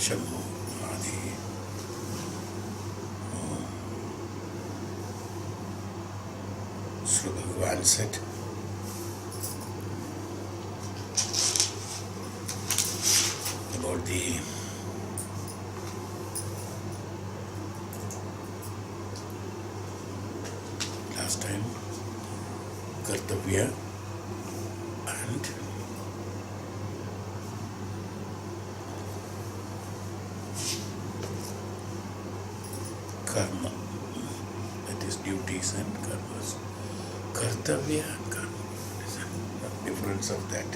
Shambhu Adi. So Bhagavan said, about the last time Kartavya and karma, that is duties and karmas. Kartavya and karma, what is the difference of that?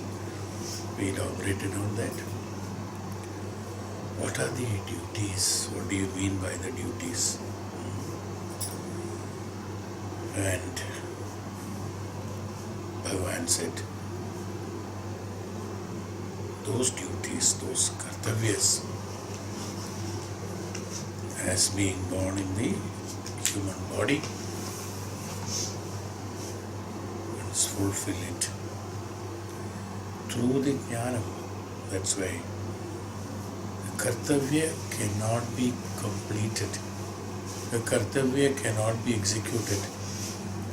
We elaborated on that. What are the duties? What do you mean by the duties? And Bhagavan said, those duties, those kartavyas, as being born in the human body, must fulfill it through the jnana. That's why the kartavya cannot be completed. The kartavya cannot be executed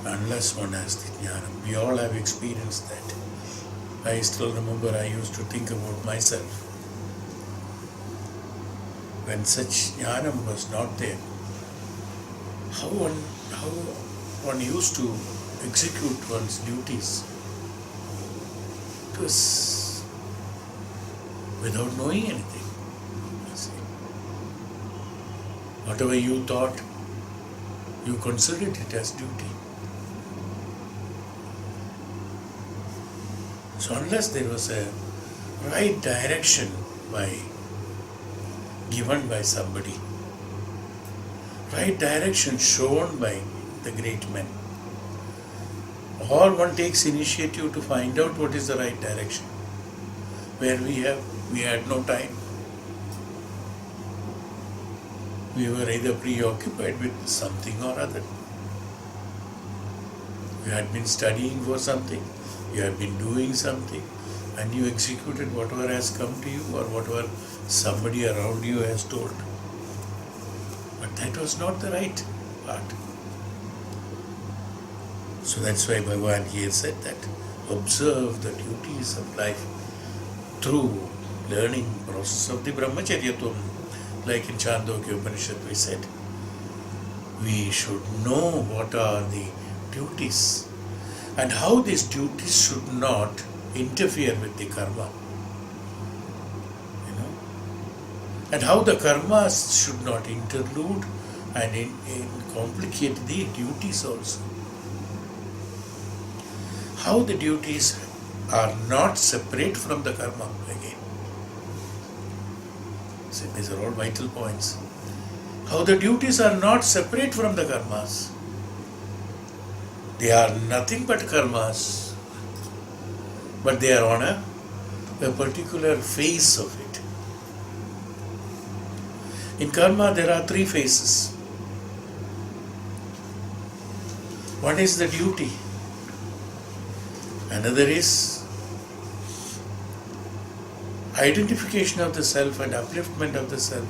unless one has the jnana. We all have experienced that. I still remember I used to think about myself. When such jnanam was not there, how one used to execute one's duties. It was without knowing anything. Whatever you thought, you considered it as duty. So unless there was a right direction given by somebody, right direction shown by the great men, or one takes initiative to find out what is the right direction, where we had no time. We were either preoccupied with something or other. You had been studying for something, you had been doing something, and you executed whatever has come to you or whatever somebody around you has told. But that was not the right part. So that's why Bhagavan here said that observe the duties of life through learning process of the brahmacharyatvam. Like in Chandogya Upanishad we said, we should know what are the duties and how these duties should not interfere with the karma. And how the karmas should not interlude and complicate the duties also. How the duties are not separate from the karma again. So these are all vital points. How the duties are not separate from the karmas. They are nothing but karmas, but they are on a particular phase of it. In karma there are three phases. One is the duty. Another is identification of the self and upliftment of the self.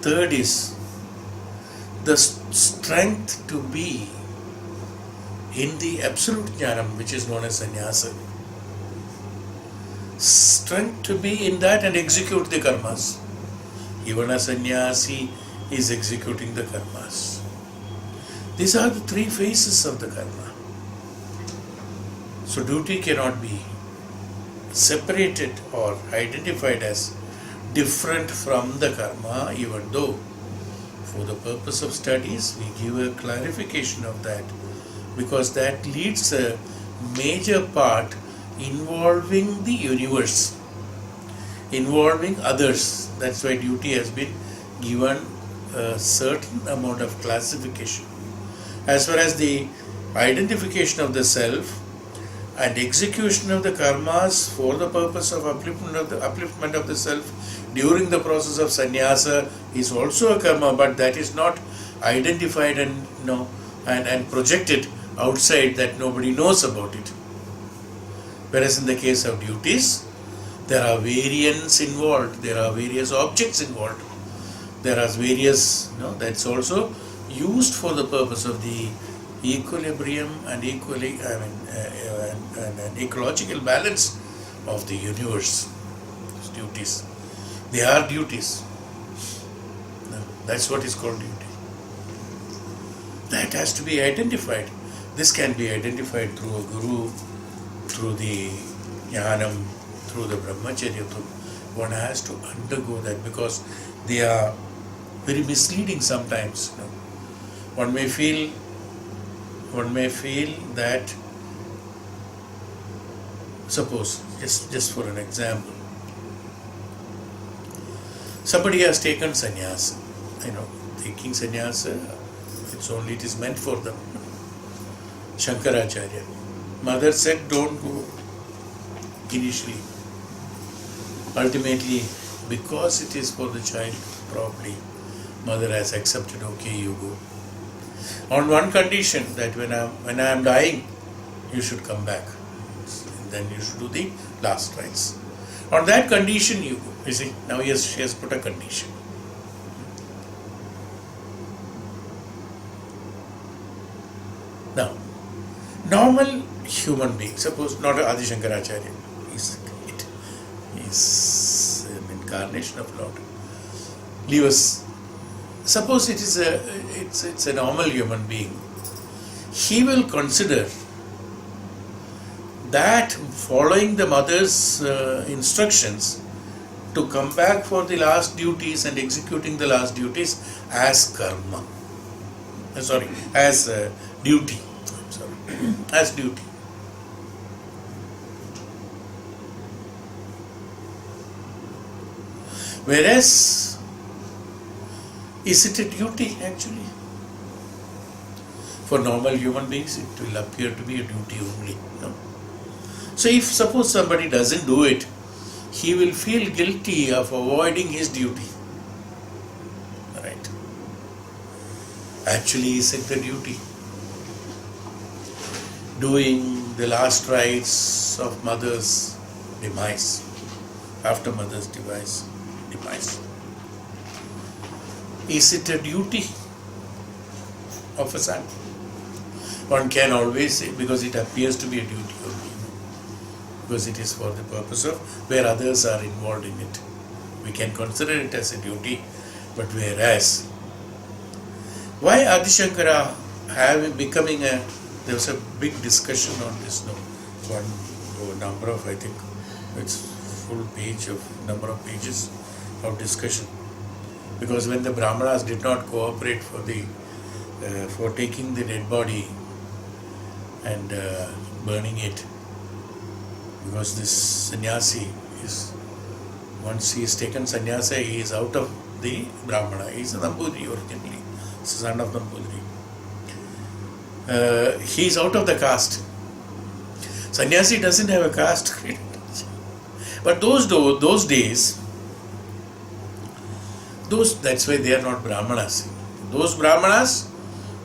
Third is the strength to be in the absolute jnanam, which is known as sannyasa. Strength to be in that and execute the karmas. Even a sannyasi is executing the karmas. These are the three phases of the karma. So duty cannot be separated or identified as different from the karma, even though for the purpose of studies we give a clarification of that, because that leads a major part involving the universe, involving others. That's why duty has been given a certain amount of classification. As far as the identification of the self and execution of the karmas for the purpose of upliftment of the self during the process of sannyasa is also a karma, but that is not identified and projected outside, that nobody knows about it. Whereas in the case of duties, There are variants involved, there are various objects involved, there are various, that's also used for the purpose of the equilibrium and and ecological balance of the universe. Duties. They are duties. That's what is called duty. That has to be identified. This can be identified through a guru, through the jnanam, through the brahmacharya. One has to undergo that because they are very misleading sometimes. One may feel that, suppose, just for an example, somebody has taken sannyasa. Taking sannyasa, it is meant for them. Shankaracharya. Mother said, don't go initially. Ultimately, because it is for the child, probably, mother has accepted, okay, you go. On one condition, that when I am dying, you should come back. Then you should do the last rites. On that condition, you go. You see, now she has put a condition. Now, normal human being, suppose not Adi Shankaracharya, he's an incarnation of Lord. Leave us. Suppose it's a normal human being. He will consider that following the mother's instructions to come back for the last duties and executing the last duties as karma. As duty. As duty. Whereas, is it a duty actually? For normal human beings, it will appear to be a duty only. No? So if suppose somebody doesn't do it, he will feel guilty of avoiding his duty. Right? Actually, is it the duty? Doing the last rites of mother's demise, after mother's demise. Is it a duty of a son? One can always say, because it appears to be a duty only, because it is for the purpose of where others are involved in it. We can consider it as a duty, but whereas, why Adi Shankara becoming there was a big discussion on this number of, I think it's full page of number of pages of discussion, because when the Brahmanas did not cooperate for taking the dead body and burning it, because this sannyasi is, once he is taken sannyasa, he is out of the Brahmana. He is a Nambudiri originally, son of Nambudiri. He is out of the caste. Sannyasi doesn't have a caste. But those days, that's why they are not Brahmanas. Those Brahmanas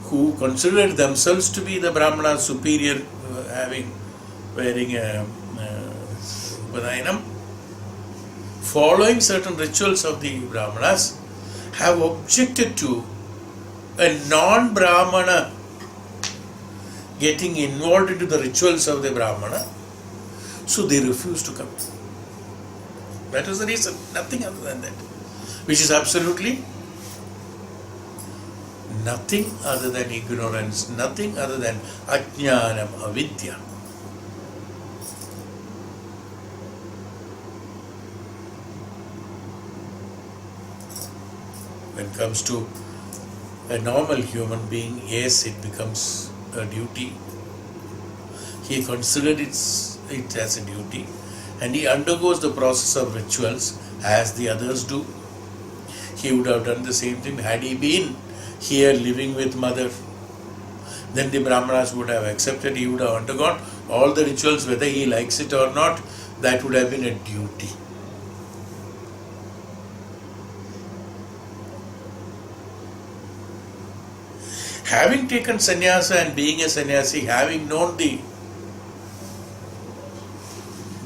who considered themselves to be the Brahmanas superior, wearing a Upadhayanam, following certain rituals of the Brahmanas, have objected to a non-Brahmana getting involved into the rituals of the Brahmana, so they refuse to come. That was the reason, nothing other than that. Which is absolutely nothing other than ignorance, nothing other than ajnanam, avidya. When it comes to a normal human being, yes, it becomes a duty. He considered it as a duty, and he undergoes the process of rituals as the others do. He would have done the same thing had he been here living with mother. Then the Brahmanas would have accepted, he would have undergone all the rituals, whether he likes it or not. That would have been a duty. Having taken sannyasa and being a sannyasi, having known the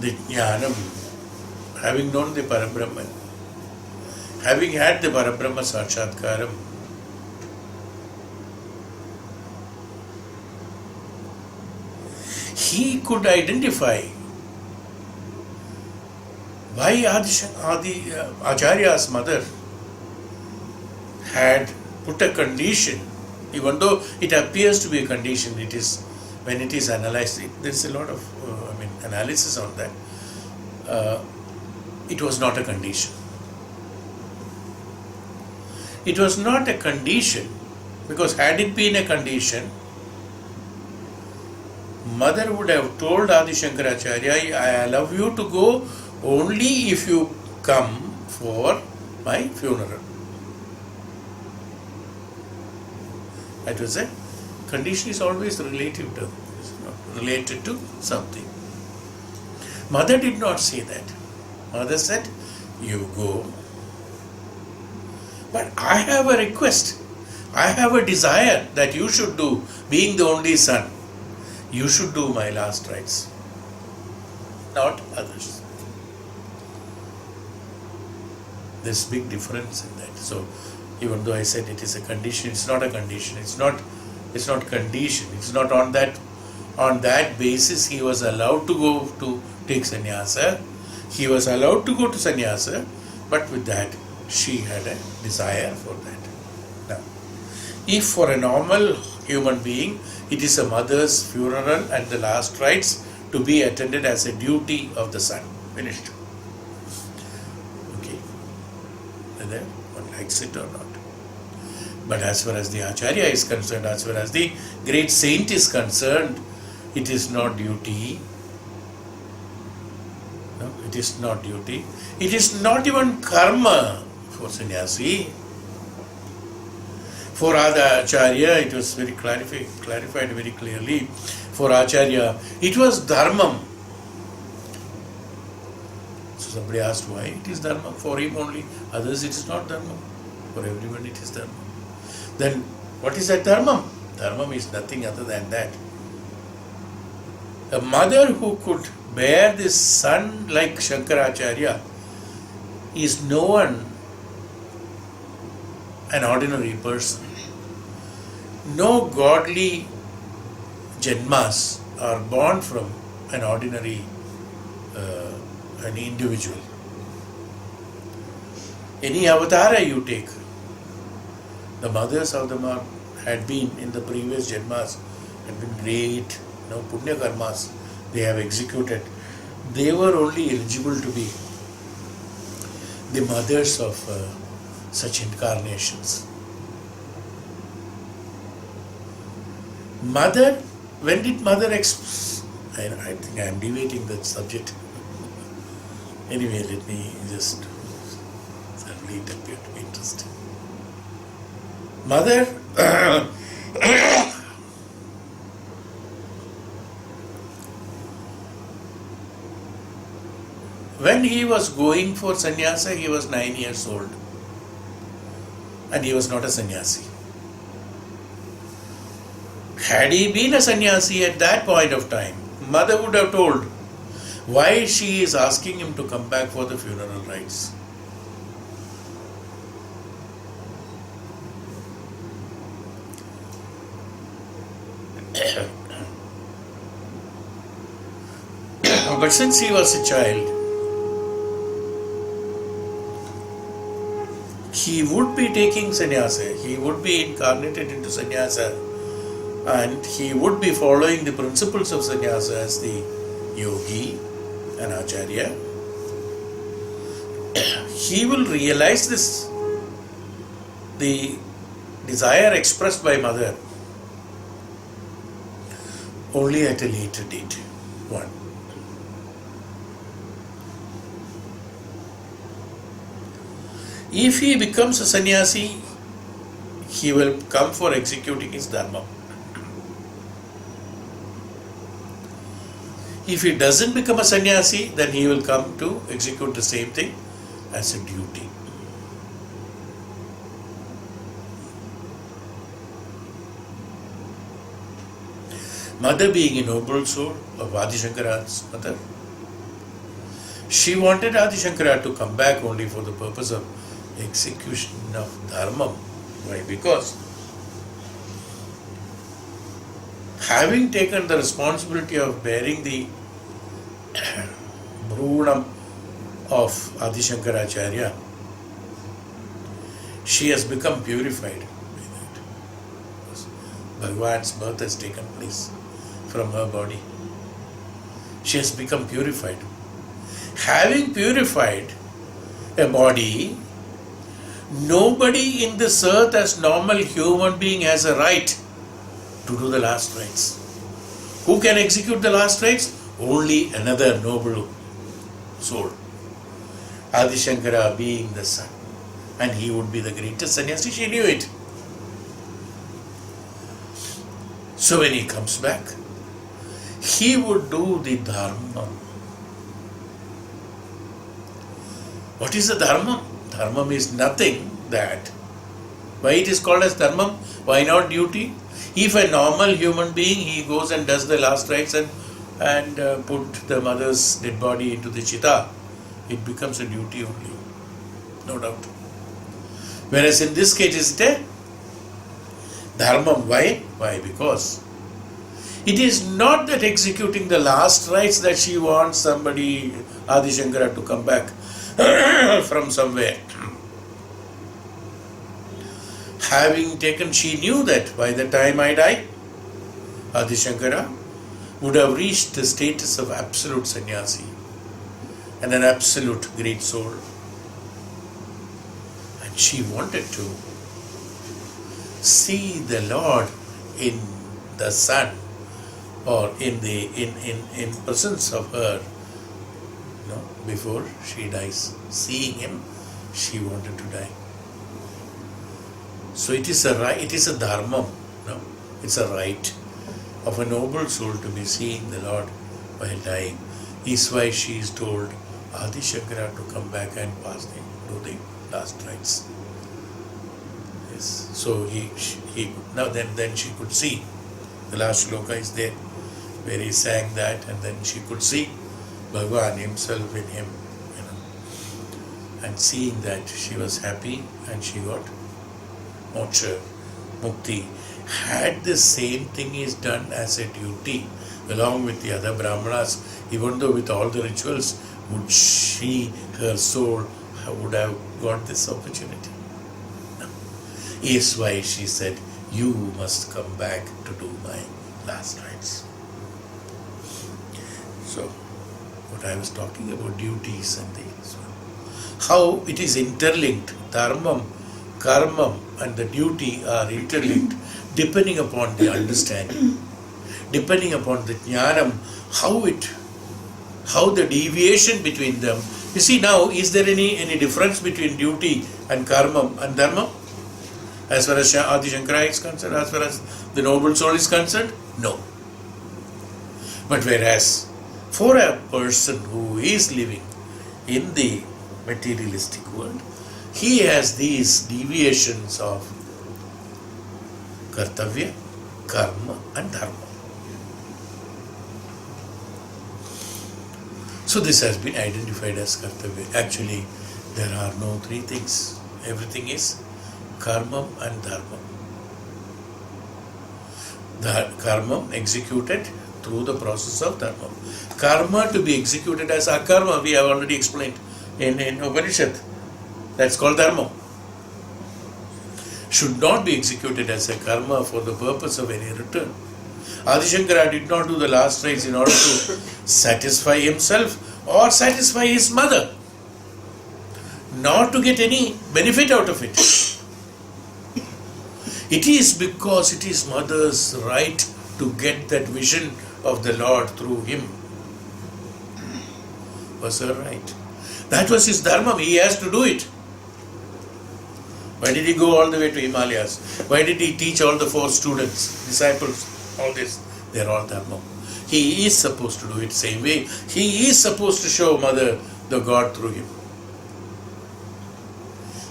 jnanam, having known the Parabrahman, having had the Parabrahma Sakshatkaram, he could identify why Acharya's mother had put a condition, even though it appears to be a condition. It is, when it is analyzed, there is a lot of analysis on that. It was not a condition. It was not a condition, because had it been a condition, mother would have told Adi Shankaracharya, I allow you to go only if you come for my funeral. That was a condition, is always relative to, related to something. Mother did not say that. Mother said, you go. But I have a request. I have a desire that you should do, being the only son. You should do my last rites, not others. There's big difference in that. So, even though I said it is a condition, it's not a condition. It's not condition. It's not on that basis he was allowed to go to take sannyasa. He was allowed to go to sannyasa, but with that she had a desire for that. Now, if for a normal human being it is a mother's funeral and the last rites to be attended as a duty of the son. Finished. Okay. Whether one likes it or not. But as far as the Acharya is concerned, as far as the great saint is concerned, it is not duty. No, it is not duty. It is not even karma for sannyasi. For Acharya, it was very clarified very clearly. For Acharya, it was dharmam. So somebody asked why it is dharma. For him only, others it is not dharma. For everyone it is dharma. Then what is that dharmam? Dharmam is nothing other than that. A mother who could bear this son like Shankaracharya is no one an ordinary person. No godly janmas are born from an ordinary an individual. Any avatara you take, the mothers of them had been in the previous janmas, had been great, punya karmas they have executed. They were only eligible to be the mothers of such incarnations. Mother, when did mother I think I am deviating that subject. Anyway, let me just suddenly it appeared to be interesting. Mother, when he was going for sannyasa, he was 9 years old. And he was not a sannyasi. Had he been a sannyasi at that point of time, mother would have told why she is asking him to come back for the funeral rites. But since he was a child, he would be taking sannyasa, he would be incarnated into sannyasa, and he would be following the principles of sannyasa as the yogi and acharya. He will realize this, the desire expressed by mother, only at a later date. One. If he becomes a sannyasi, he will come for executing his dharma. If he doesn't become a sannyasi, then he will come to execute the same thing as a duty. Mother being a noble soul of Adi Shankara's mother, She wanted Adi Shankara to come back only for the purpose of execution of dharma. Why? Because having taken the responsibility of bearing the Brunam of Adi Shankaracharya, she has become purified by that. Bhagavan's birth has taken place from her body. She has become purified. Having purified a body, nobody in this earth as normal human being has a right to do the last rites. Who can execute the last rites? Only another noble soul. Adi Shankara being the son, and he would be the greatest sannyasi, she knew it. So when he comes back, he would do the dharma. What is the dharma? Dharma is nothing that. Why it is called as dharma? Why not duty? If a normal human being, he goes and does the last rites and put the mother's dead body into the chitta, it becomes a duty only, no doubt. Whereas in this case, is it a dharma? Why? Why? Because it is not that executing the last rites that she wants somebody, Adi Shankara, to come back from somewhere. Having taken, she knew that by the time I die, Adi Shankara would have reached the status of absolute sannyasi and an absolute great soul. And she wanted to see the Lord in the sun, or in presence of her, before she dies. Seeing him, she wanted to die. So it is a right, it is a dharma, it's a right of a noble soul to be seeing the Lord while dying. Is why she is told Adi Shankara to come back and do the last rites. Yes. So then she could see. The last sloka is there, where he sang that, and then she could see Bhagavan himself in him, and seeing that, she was happy and she got moksha, mukti. Had the same thing is done as a duty along with the other brahmanas, even though with all the rituals, would she, her soul, would have got this opportunity? No. Is why she said, you must come back to do my last rites. So, what I was talking about, duties and things, how it is interlinked, dharma, karma and the duty are interlinked, depending upon the understanding, depending upon the jnanam, how the deviation between them. You see now, is there any difference between duty and karma and dharma? As far as Adi Shankara is concerned, as far as the noble soul is concerned? No. But whereas, for a person who is living in the materialistic world, he has these deviations of kartavya, karma and dharma. So this has been identified as kartavya. Actually, there are no three things. Everything is karma and dharma. The karma executed through the process of dharma. Karma to be executed as akarma, we have already explained in Upanishad. That's called dharma. Should not be executed as a karma for the purpose of any return. Adi Shankara did not do the last rites in order to satisfy himself or satisfy his mother, nor to get any benefit out of it. It is because it is mother's right to get that vision of the Lord through him. Was her right. That was his dharma. He has to do it. Why did he go all the way to Himalayas? Why did he teach all the 4 students, disciples, all this? They are all dharma. He is supposed to do it same way. He is supposed to show mother the God through him.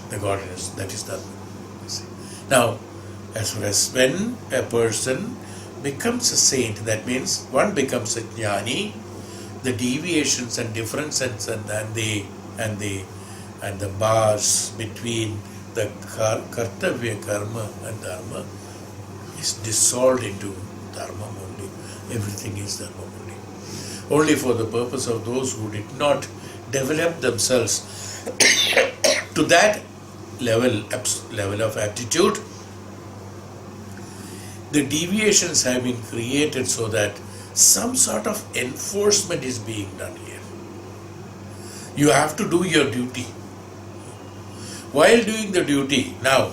The godliness, that is dharma. Now, as far as when a person becomes a saint, that means one becomes a jnani, the deviations and differences and the bars between the kartavya, karma and dharma is dissolved into dharma only. Everything is dharma only. Only for the purpose of those who did not develop themselves to that level of attitude, the deviations have been created so that some sort of enforcement is being done here. You have to do your duty. While doing the duty, now,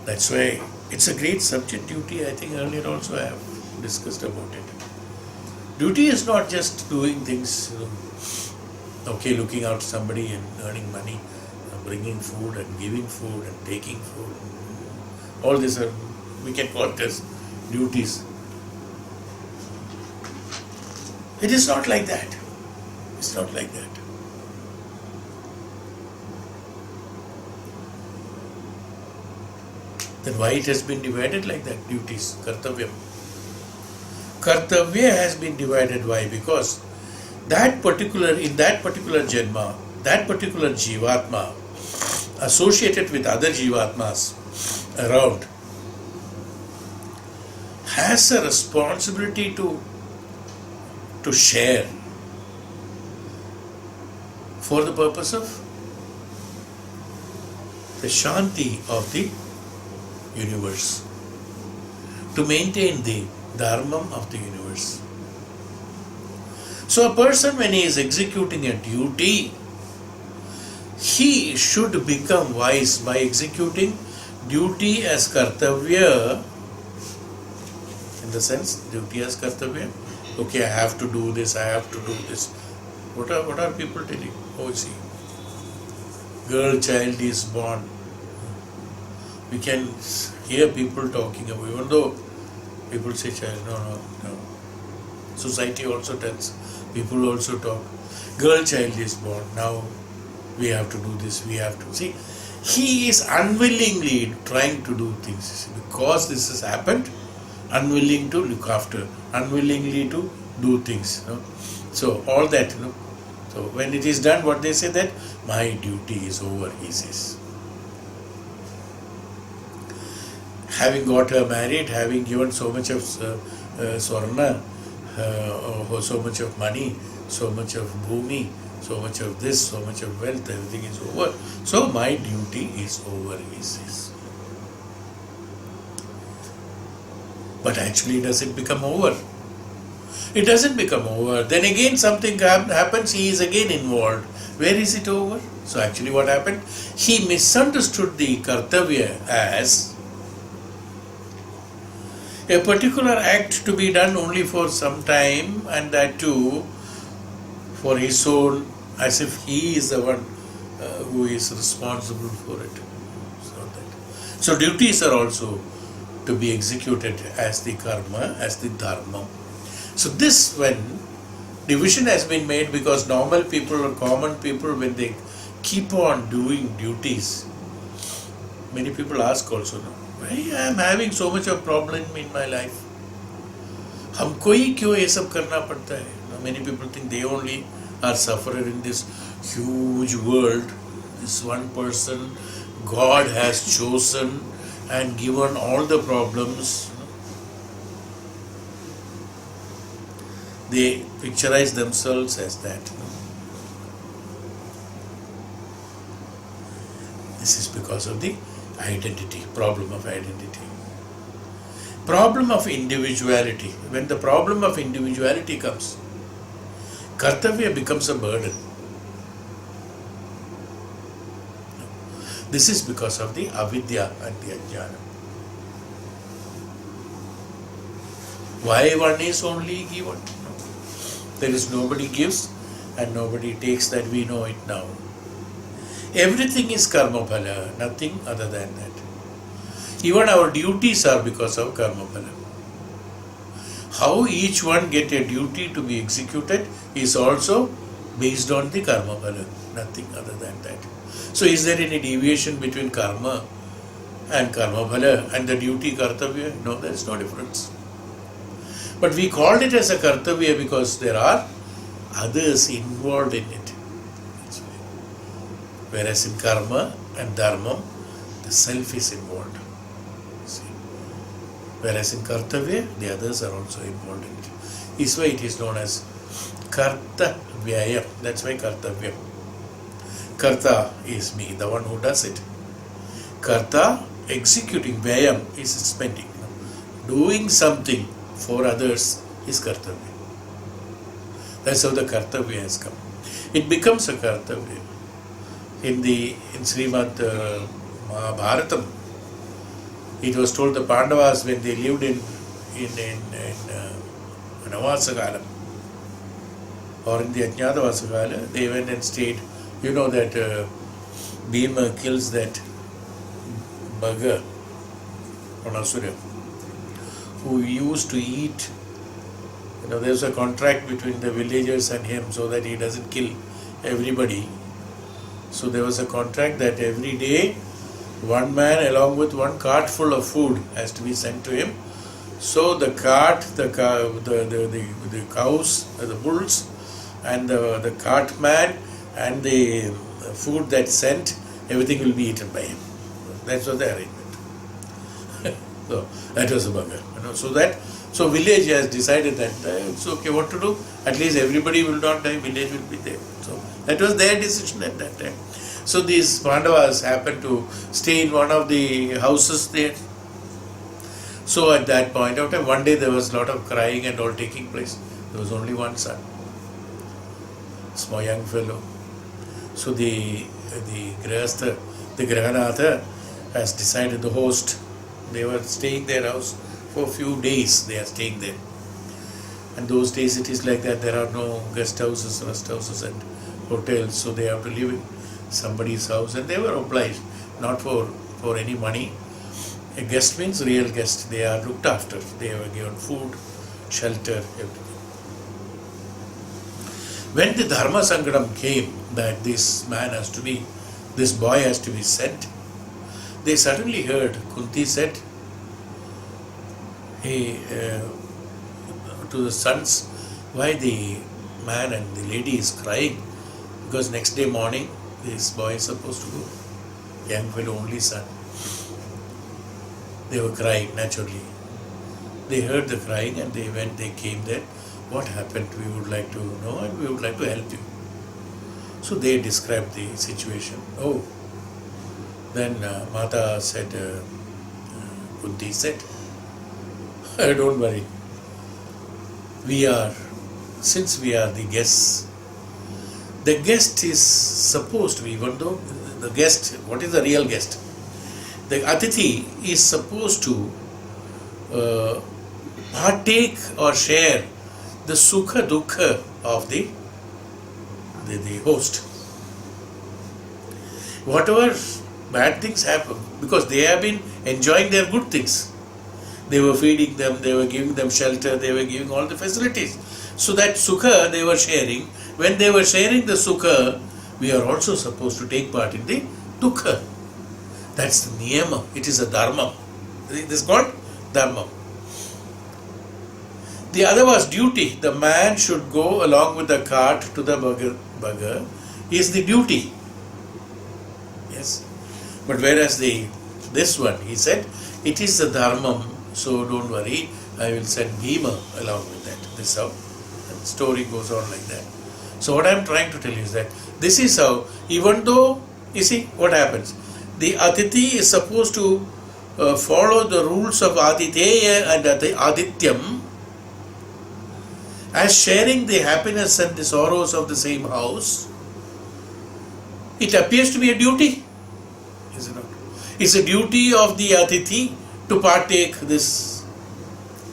that's why it's a great subject, duty. I think earlier also I have discussed about it. Duty is not just doing things, looking out somebody and earning money, bringing food and giving food and taking food. All these are, we can call it as duties. It is not like that. It's not like that. Then why it has been divided like that? Duties, kartavya. Kartavya has been divided. Why? Because in that particular janma, that particular jivatma associated with other jivatmas around has a responsibility to share for the purpose of the shanti of the universe, to maintain the dharma of the universe. So a person, when he is executing a duty, he should become wise by executing duty as kartavya. In the sense, duty as kartavya. Okay, I have to do this, I have to do this. What are people telling? Oh, see, girl child is born. We can hear people talking about, even though people say child, no. Society also tells, people also talk, girl child is born, now we have to do this, we have to. See, he is unwillingly trying to do things. Because this has happened, unwilling to look after, unwillingly to do things. So all that, so when it is done, what they say that, my duty is over, he says. Having got her married, having given so much of swarna, so much of money, so much of bhumi, so much of this, so much of wealth, everything is over. So my duty is over, he says. But actually, does it become over? It doesn't become over. Then again something happens, he is again involved. Where is it over? So actually what happened? He misunderstood the kartavya as a particular act to be done only for some time, and that too for his own, as if he is the one who is responsible for it. So duties are also to be executed as the karma, as the dharma. So this, when division has been made, because normal people or common people, when they keep on doing duties, many people ask also, why I am having so much of problem in my life? हमको ही क्यों ये सब करना पड़ता है? Many people think they only are sufferer in this huge world. This one person God has chosen and given all the problems. They picturize themselves as that. This is because of the identity, problem of identity. Problem of individuality. When the problem of individuality comes, kartavya becomes a burden. This is because of the avidya and the ajnana. Why one is only given? There is nobody gives and nobody takes, that we know it now. Everything is karma phala, nothing other than that. Even our duties are because of karma phala. How each one get a duty to be executed is also based on the karma phala, nothing other than that. So is there any deviation between karma and karma phala and the duty kartavya? No, there is no difference. But we called it as a kartavya because there are others involved in it. Whereas in karma and dharma, the self is involved. See? Whereas in kartavya, the others are also involved in it. This way it is known as karta vyaya. That's why kartavya. Karta is me, the one who does it. Karta, executing, vyayam is spending. Doing something for others is kartavya. That's how the kartavya has come. It becomes a kartavya. In Srimad Mahabharatam, it was told the Pandavas when they lived in Vanavasakala or in the Ajnatavasakala, they went and stayed. You know that Bhima kills that bugger on Asura who used to eat. There's a contract between the villagers and him so that he doesn't kill everybody. So there was a contract that every day one man along with one cart full of food has to be sent to him. So the cart, the cows, the bulls, and the cart man and the food that's sent, everything will be eaten by him. That's what the arrangement. So that was a bugger. So village has decided that it's okay what to do. At least everybody will not die, village will be there. So that was their decision at that time. So these Pandavas happened to stay in one of the houses there. So at that point of time, one day there was a lot of crying and all taking place. There was only one son, small young fellow. So the Grahanatha has decided, the host, they were staying their house for a few days. They are staying there. And those days it is like that, there are no guest houses, rest houses and hotels, so they have to live in somebody's house, and they were obliged, not for any money. A guest means real guest. They are looked after. They were given food, shelter, everything. When the Dharma Sangadam came that this boy has to be sent, they suddenly heard, Kunti said, hey, to the sons, why the man and the lady is crying? Because next day morning, this boy is supposed to go. Young fellow, only son. They were crying naturally. They heard the crying and they came there. What happened? We would like to know and we would like to help you. So they described the situation. Oh, then Mata said, Kunti said, don't worry. Since we are the guests, the guest is supposed to be, even though the guest, what is the real guest? The Atithi is supposed to partake or share the Sukha Dukha of the host. Whatever bad things happen, because they have been enjoying their good things. They were feeding them, they were giving them shelter, they were giving all the facilities. So that Sukha they were sharing. When they were sharing the Sukha, we are also supposed to take part in the Dukha. That's the Niyama. It is a Dharma. This is called Dharma. The other was duty. The man should go along with the cart to the bugger. Is the duty. Yes. But whereas this one, he said, it is the Dharma, so don't worry, I will send Bhima along with that. This is how the story goes on like that. So what I am trying to tell you is that this is how, even though, you see what happens, the Atithi is supposed to follow the rules of Aditeya and Adityam as sharing the happiness and the sorrows of the same house. It appears to be a duty, is it not? It's a duty of the Atithi to partake this.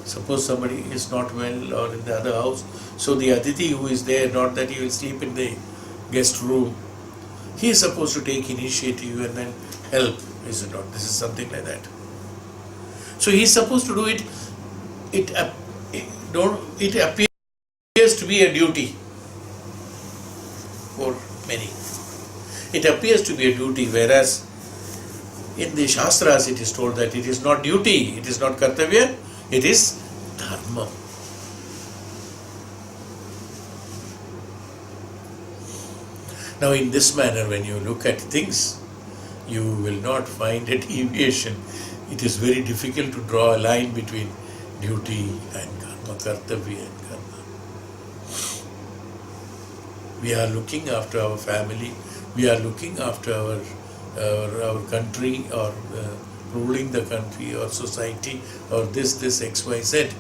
Suppose somebody is not well or in the other house, so the Atithi who is there, not that he will sleep in the guest room, he is supposed to take initiative and then help, is it not? This is something like that. So he is supposed to do it. It appears to be a duty for many. It appears to be a duty, whereas in the Shastras it is told that it is not duty, it is not kartavya, it is dharma. Now in this manner, when you look at things, you will not find a deviation. It is very difficult to draw a line between duty and karma, kartavya and karma. We are looking after our family, we are looking after our country, or ruling the country or society, or this XYZ.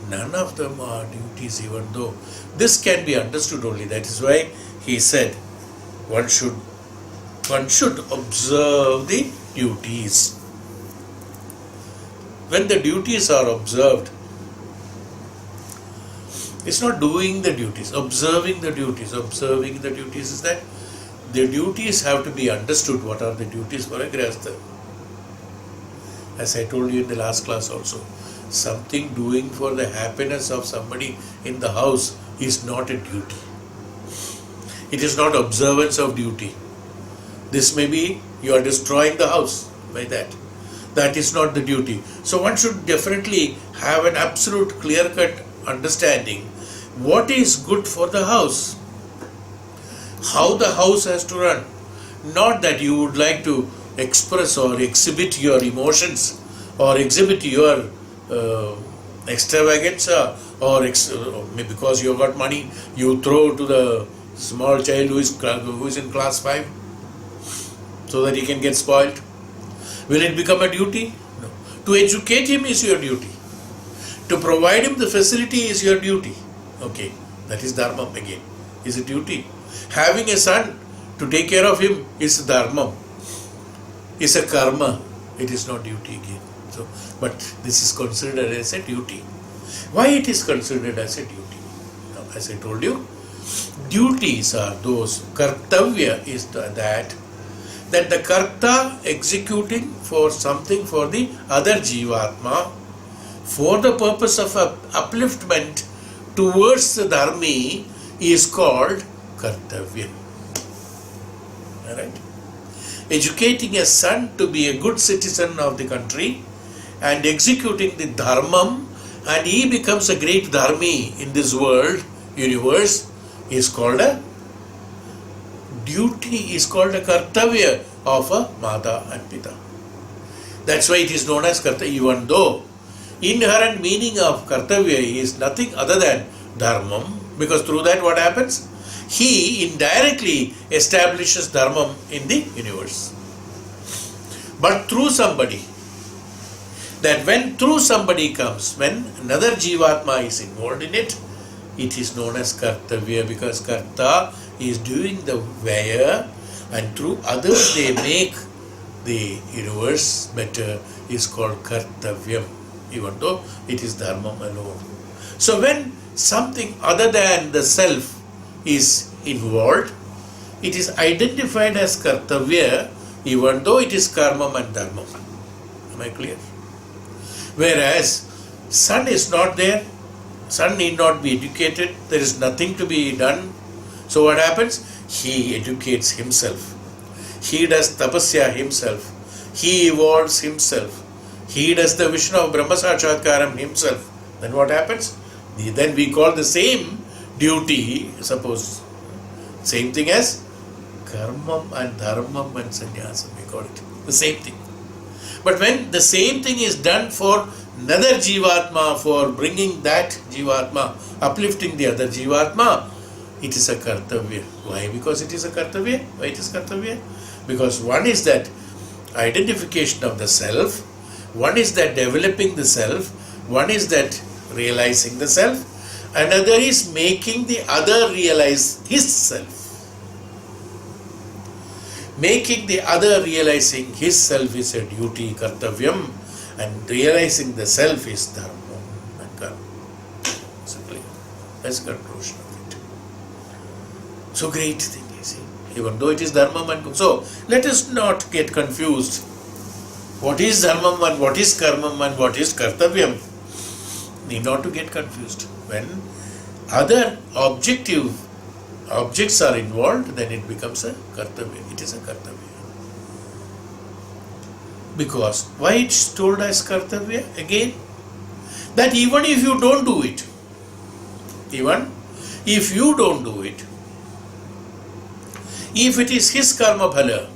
None of them are duties, even though this can be understood only. That is why he said one should observe the duties. When the duties are observed, it's not doing the duties, observing the duties. Observing the duties is that the duties have to be understood. What are the duties for a grihastha? As I told you in the last class also, something doing for the happiness of somebody in the house is not a duty. It is not observance of duty. This may be you are destroying the house by that. That is not the duty. So one should definitely have an absolute clear-cut understanding what is good for the house, how the house has to run. Not that you would like to express or exhibit your emotions or exhibit your extravaganza, or because you have got money, you throw to the small child who is in class 5 so that he can get spoiled. Will it become a duty? No. To educate him is your duty. To provide him the facility is your duty. Okay, that is dharma again. Is a duty. Having a son to take care of him is dharma. Is a karma. It is not duty again. So, but this is considered as a duty. Why it is considered as a duty? Now, as I told you, duties are those. Kartavya is that the karta executing for something for the other jivatma for the purpose of upliftment towards the dharmi is called kartavya. Alright? Educating a son to be a good citizen of the country and executing the dharmam, and he becomes a great dharmi in this world, universe, is called a duty, is called a kartavya of a mata and pita. That's why it is known as kartavya, even though inherent meaning of kartavya is nothing other than dharmam, because through that what happens? He indirectly establishes dharmam in the universe. But through somebody, that when through somebody comes, when another jivatma is involved in it, it is known as kartavya, because karta is doing the where, and through others they make the universe better, is called kartavyam, even though it is dharmam alone. So when something other than the self is involved, it is identified as kartavya, even though it is karmam and dharmam. Am I clear? Whereas son is not there, son need not be educated, there is nothing to be done. So what happens? He educates himself. He does tapasya himself. He evolves himself. He does the vision of Brahma Sakshatkaram himself. Then what happens? Then we call the same duty, suppose, same thing as karmam and dharmam and sannyasam, we call it. The same thing. But when the same thing is done for another jivatma, for bringing that jivatma, uplifting the other jivatma, it is a kartavya. Why? Because it is a kartavya. Why it is kartavya? Because one is that identification of the self, one is that developing the self, one is that realizing the self, another is making the other realize his self. Making the other realizing his self is a duty, kartavyam, and realizing the self is dharma and karma. Simply, that's conclusion of it. So great thing, you see, even though it is dharma and karma. So let us not get confused. What is dharma and what is karma and what is kartavyam? Need not to get confused. When other objects are involved, then it becomes a kartavya. It is a kartavya. Because why it's told as kartavya? Again, that even if you don't do it, If it is his karma phala,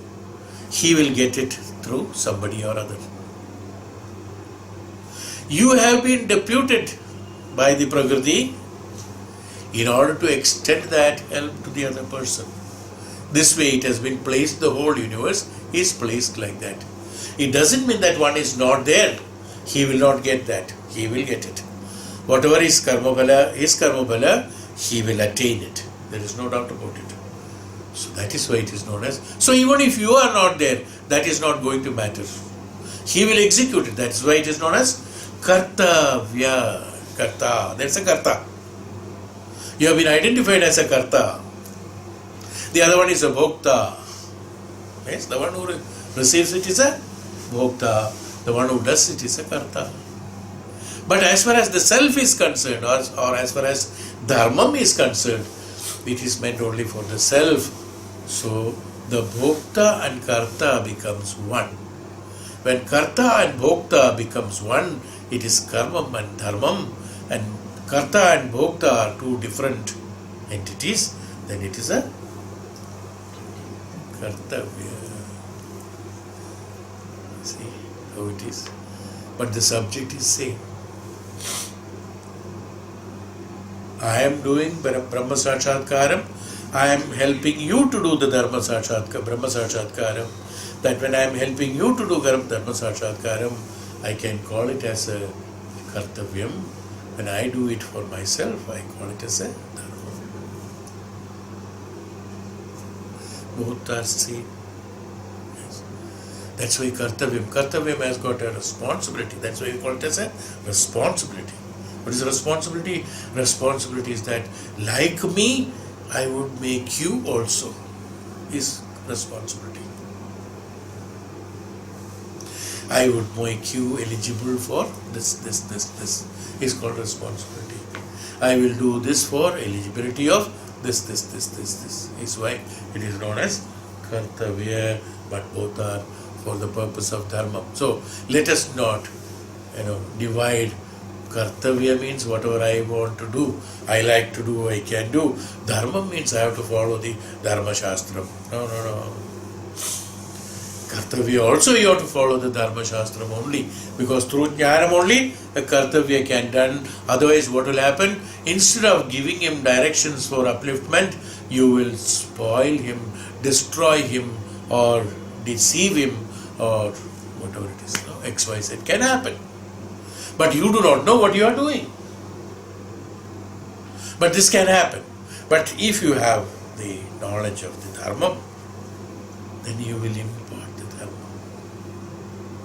he will get it through somebody or other. You have been deputed by the Prakriti in order to extend that help to the other person. This way it has been placed, the whole universe is placed like that. It doesn't mean that one is not there, he will not get that, he will get it. Whatever is karma phala, he will attain it. There is no doubt about it. So that is why it is known as. So even if you are not there, that is not going to matter. He will execute it. That is why it is known as kartavya. Karta. That's a karta. You have been identified as a karta. The other one is a bhokta. Yes, the one who receives it is a bhokta. The one who does it is a karta. But as far as the self is concerned, or as far as dharmam is concerned, it is meant only for the self. So the bhokta and karta becomes one. When karta and bhokta becomes one, it is karmam and dharmam, and karta and bhokta are two different entities, then it is a kartavya. See how it is. But the subject is same. I am doing Brahma Sakshatkaram. I am helping you to do the Dharma Sakshatkaram, Brahma Sakshatkaram. That when I am helping you to do Dharma Sakshatkaram, I can call it as a kartavyam. When I do it for myself, I call it as a dharma. Both are same. Yes. That's why Kartavyam has got a responsibility. That's why we call it as a responsibility. What is responsibility? Responsibility is that, like me, I would make you also. Is responsibility. I would make you eligible for this. Is called responsibility. I will do this for eligibility of this. Is why it is known as kartavya, but both are for the purpose of dharma. So let us not, divide. Kartavya means whatever I want to do, I like to do, I can do. Dharma means I have to follow the Dharma Shastram. No. Kartavya also you have to follow the Dharma Shastram only, because through Jnanam only a Kartavya can done. Otherwise what will happen? Instead of giving him directions for upliftment, you will spoil him, destroy him, or deceive him, or whatever it is. XYZ can happen. But you do not know what you are doing. But this can happen. But if you have the knowledge of the Dharma, then you will impart the Dharma.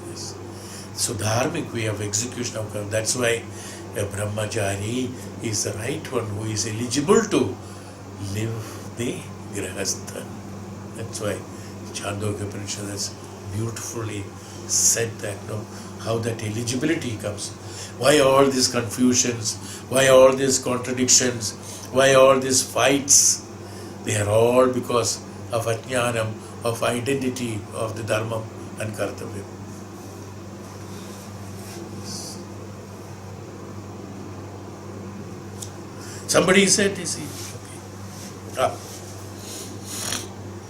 Yes. So dharmic way of execution of karma. That's why a brahmachari is the right one who is eligible to live the grihastha. That's why Chandogya Upanishad has beautifully said that, how that eligibility comes. Why all these confusions? Why all these contradictions? Why all these fights? They are all because of ajnanam, of identity of the dharma and kartavya. Somebody said,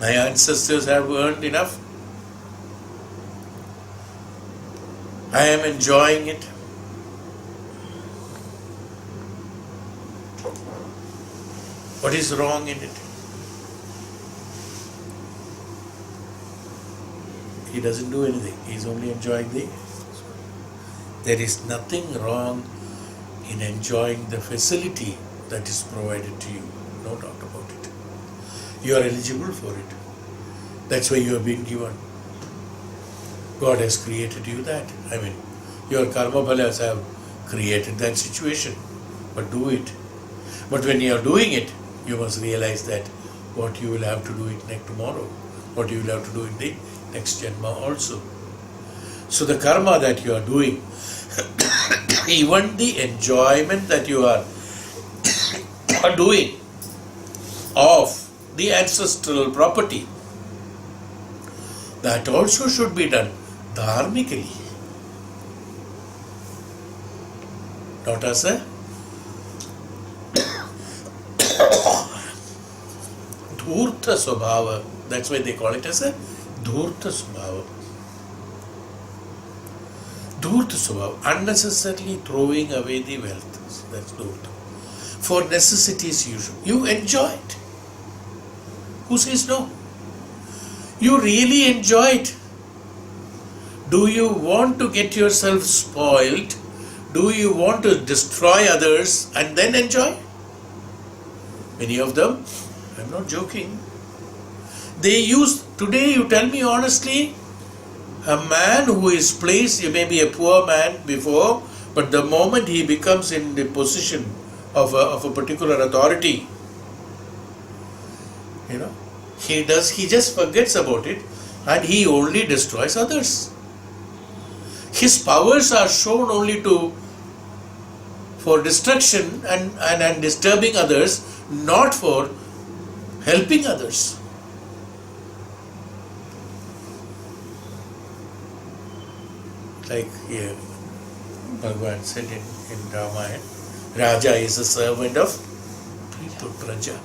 my ancestors have earned enough. I am enjoying it. What is wrong in it? He doesn't do anything. He is only enjoying the. There is nothing wrong in enjoying the facility that is provided to you. No doubt about it. You are eligible for it. That's why you have been given. God has created you that. Your karma phalas have created that situation. But do it. But when you are doing it, you must realize that what you will have to do it next tomorrow, what you will have to do in the next janma also. So the karma that you are doing, even the enjoyment that you are doing of the ancestral property, that also should be done dharmically, not as a dhurta swabhava. That's why they call it as a dhurta swabhava. Dhurta swabhava, unnecessarily throwing away the wealth. So that's dhurta. For necessities you enjoy it. Who says no? You really enjoy it. Do you want to get yourself spoiled? Do you want to destroy others and then enjoy? Many of them, I'm not joking, they use, today you tell me honestly, a man who is placed, he may be a poor man before, but the moment he becomes in the position of a particular authority, he just forgets about it and he only destroys others. His powers are shown only for destruction and disturbing others, not for helping others. Like here, Bhagavan said in Ramayana, Raja is a servant of people, Praja.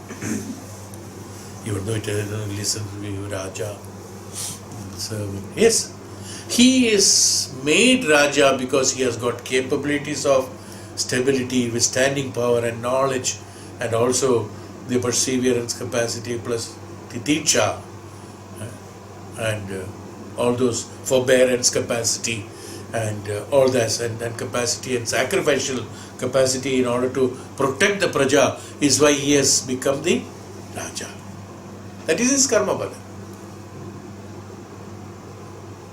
Even though it doesn't listen to you, Raja, servant. Yes, he is made Raja because he has got capabilities of stability, withstanding power and knowledge, and also the perseverance capacity plus titicha and all those forbearance capacity and all that and capacity and sacrificial capacity in order to protect the praja is why he has become the Raja. That is his karma bala.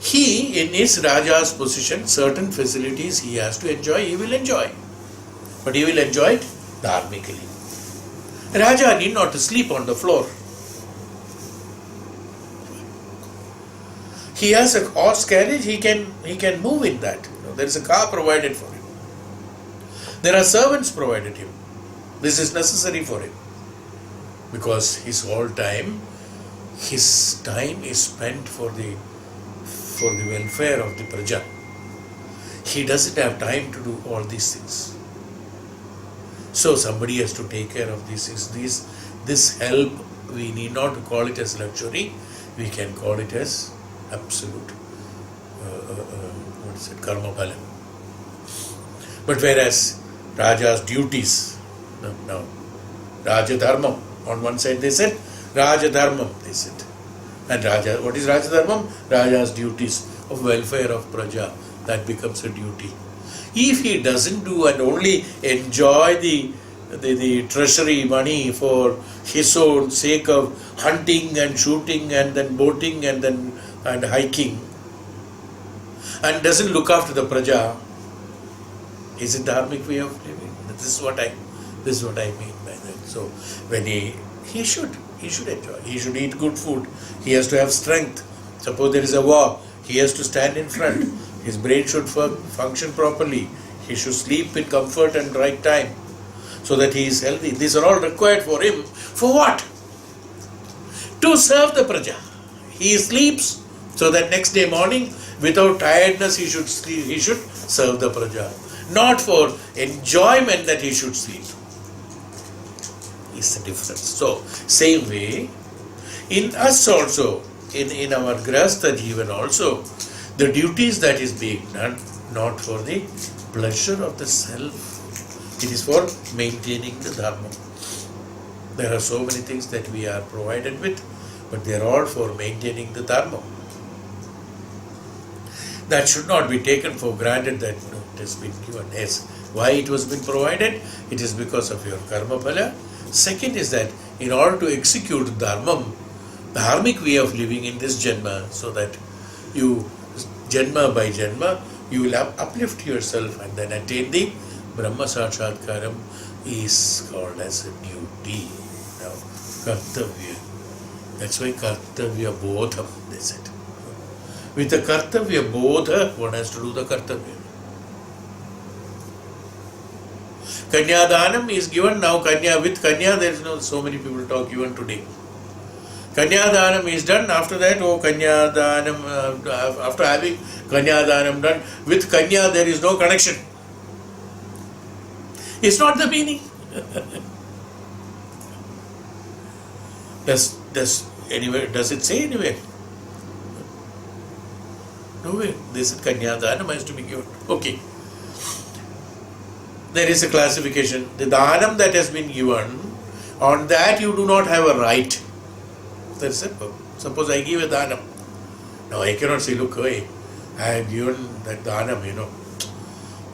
He, in his Raja's position, certain facilities he has to enjoy, he will enjoy. But he will enjoy it dharmically. Raja need not to sleep on the floor. He has a horse carriage, he can move in that. There is a car provided for him. There are servants provided him. This is necessary for him. Because his time is spent for the welfare of the praja. He doesn't have time to do all these things. So somebody has to take care of these things. This help, we need not to call it as luxury. We can call it as absolute, karma bala. But whereas Raja's duties, no, Raja Dharmam, on one side they said, Raja Dharmam, they said. And Raja, what is Raja Dharmam? Raja's duties of welfare of praja, that becomes a duty. If he doesn't do and only enjoy the treasury money for his own sake of hunting and shooting and then boating and hiking, and doesn't look after the praja, is it dharmic way of living? This is what I mean by that. So when he should enjoy. He should eat good food. He has to have strength. Suppose there is a war, he has to stand in front. His brain should function properly. He should sleep in comfort and right time so that he is healthy. These are all required for him. For what? To serve the praja. He sleeps so that next day morning, without tiredness, he should serve the praja. Not for enjoyment that he should sleep. Is the difference. So, same way, in us also, in our grahastha jivan also, the duties that is being done, not for the pleasure of the self, it is for maintaining the dharma. There are so many things that we are provided with, but they are all for maintaining the dharma. That should not be taken for granted that it has been given. Yes, why it was been provided? It is because of your karma phala. Second is that in order to execute dharmam, dharmic way of living in this janma, so that you, janma by janma, you will uplift yourself and then attain the Brahma Sakshatkaram, is called as a duty. Now, kartavya. That's why kartavya bodham, they said. With the kartavya bodha, one has to do the kartavya. Kanyadanam is given now. With Kanya, there is so many people talk even today. Kanyadanam is done. After that, Kanyadanam, after having Kanyadanam done, with Kanya there is no connection. It's not the meaning. Yes, Does it say anywhere? No way. This is Kanyadanam has to be given. Okay. There is a classification. The Dhanam that has been given, on that you do not have a right. That's simple. Suppose I give a Dhanam. Now I cannot say, look, hey, I have given that Dhanam,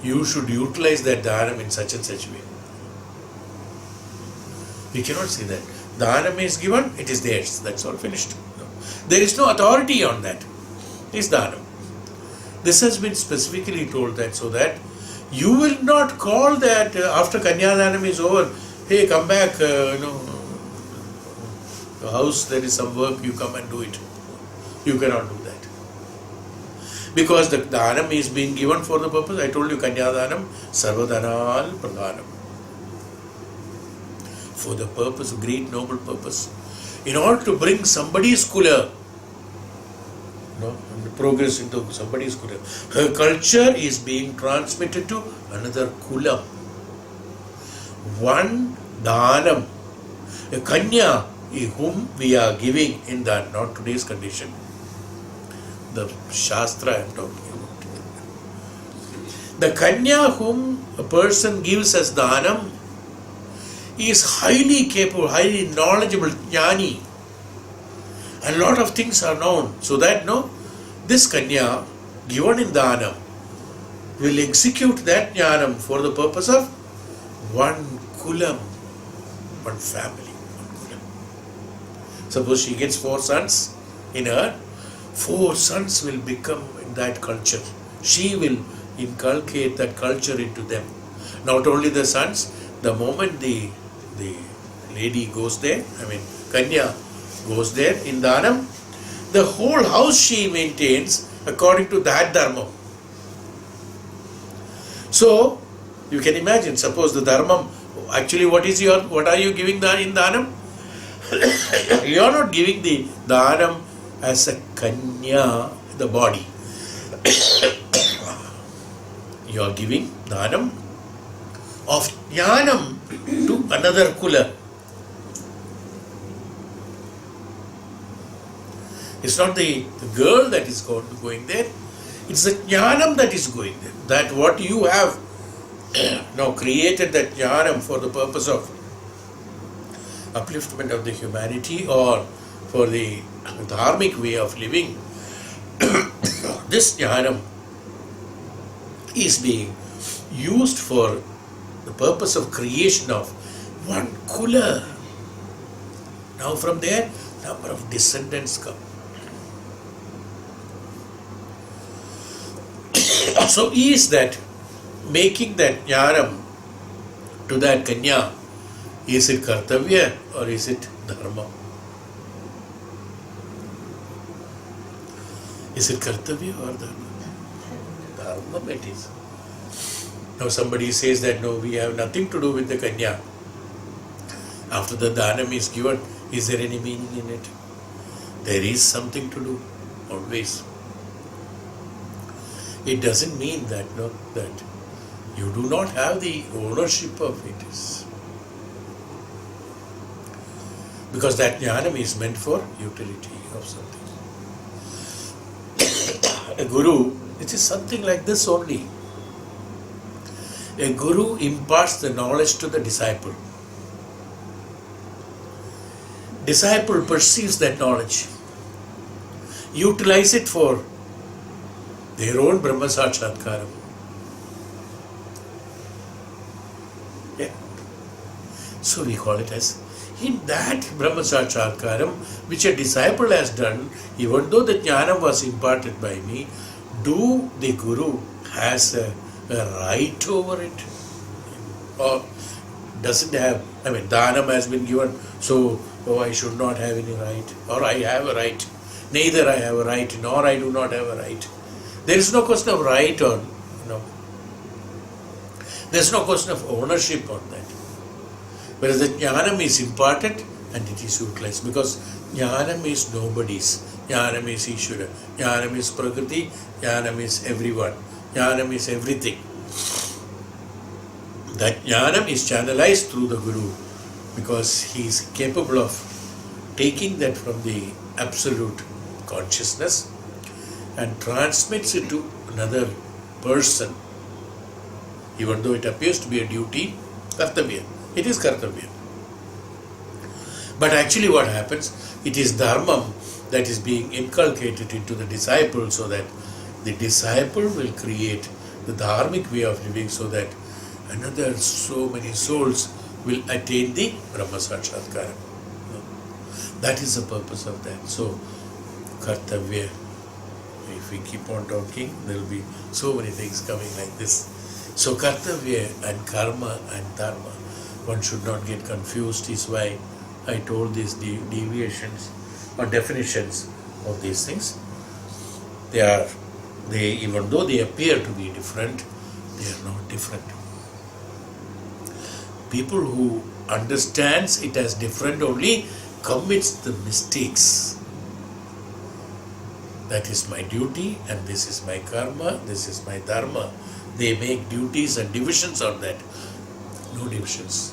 you should utilize that Dhanam in such and such way. We cannot say that. Dhanam is given, it is theirs. That's all, finished. No. There is no authority on that. It's Dhanam. This has been specifically told that so that you will not call that after Kanyadanam is over, hey, come back, the house, there is some work, you come and do it. You cannot do that. Because the Dhanam is being given for the purpose. I told you Kanyadanam, Sarvadhanal Pradhanam. For the purpose, great noble purpose. In order to bring somebody's kula, and progress into somebody's kula. Her culture is being transmitted to another kula. One Dhanam, a Kanya, whom we are giving in that, not today's condition. The Shastra I am talking about. The Kanya whom a person gives as Dhanam is highly capable, highly knowledgeable, jnani. And a lot of things are known. So that, this Kanya given in Dhanam will execute that jnanam for the purpose of one kulam, one family, one kulam. Suppose she gets 4 sons in her, 4 sons will become in that culture. She will inculcate that culture into them. Not only the sons, the moment the lady goes there, Kanya goes there in Dhanam, the whole house she maintains according to that dharma. So, you can imagine, suppose the dharma, actually what are you giving in Dhanam? You are not giving the Dhanam as a Kanya, the body. You are giving Dhanam of Jnanam to another kula. It's not the girl that is going there, it's the Jnanam that is going there. That what you have now created, that Jnanam for the purpose of upliftment of the humanity or for the dharmic way of living, this Jnanam is being used for the purpose of creation of one kula. Now from there, number of descendants come. So is that making that jnanam to that Kanya, is it kartavya or is it dharma? Is it kartavya or dharma? Dharma it is. Now somebody says that no, we have nothing to do with the Kanya. After the Dhanam is given, is there any meaning in it? There is something to do, always. It doesn't mean that, that you do not have the ownership of it. Because that jnanam is meant for utility of something. A guru, it is something like this only. A guru imparts the knowledge to the disciple. Disciple perceives that knowledge, utilize it for their own Brahma Sakshatkaram. Yeah. So we call it as, in that Brahma Sakshatkaram, which a disciple has done, even though the jnanam was imparted by me, do the Guru has a right over it? Or doesn't have, Dhanam has been given, so I should not have any right, or I have a right. Neither I have a right, nor I do not have a right. There is no question of right or there is no question of ownership on that. Whereas the jnanam is imparted and it is utilized, because jnanam is nobody's. Jnanam is Ishvara. Jnanam is Prakriti. Jnanam is everyone. Jnanam is everything. That jnanam is channelized through the Guru, because he is capable of taking that from the absolute consciousness and transmits it to another person, even though it appears to be a duty, kartavya. It is kartavya. But actually what happens, it is dharma that is being inculcated into the disciple so that the disciple will create the dharmic way of living so that another so many souls will attain the Brahma Sakshatkara. That is the purpose of that. So, kartavya, if we keep on talking, there will be so many things coming like this. So, kartavya and karma and dharma, one should not get confused, is why I told these deviations or definitions of these things. They even though they appear to be different, they are not different. People who understands it as different only commits the mistakes. That is my duty and this is my karma, this is my dharma. They make duties and divisions on that. No divisions.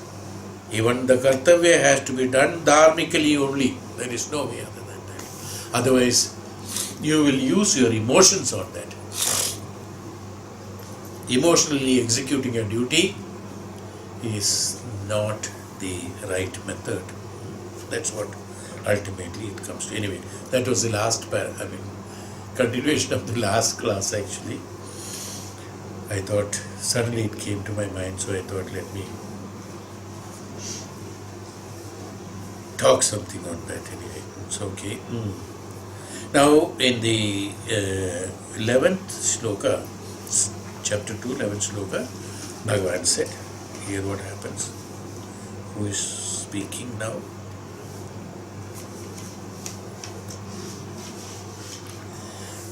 Even the kartavya has to be done dharmically only. There is no way other than that. Otherwise, you will use your emotions on that. Emotionally executing a duty is not the right method. That's what ultimately it comes to. Anyway, that was the last continuation of the last class actually. I thought, suddenly it came to my mind, so I thought let me talk something on that anyway. It's okay. Now in the 11th sloka, chapter 2, 11th sloka, Bhagavan said, here what happens. Who is speaking now?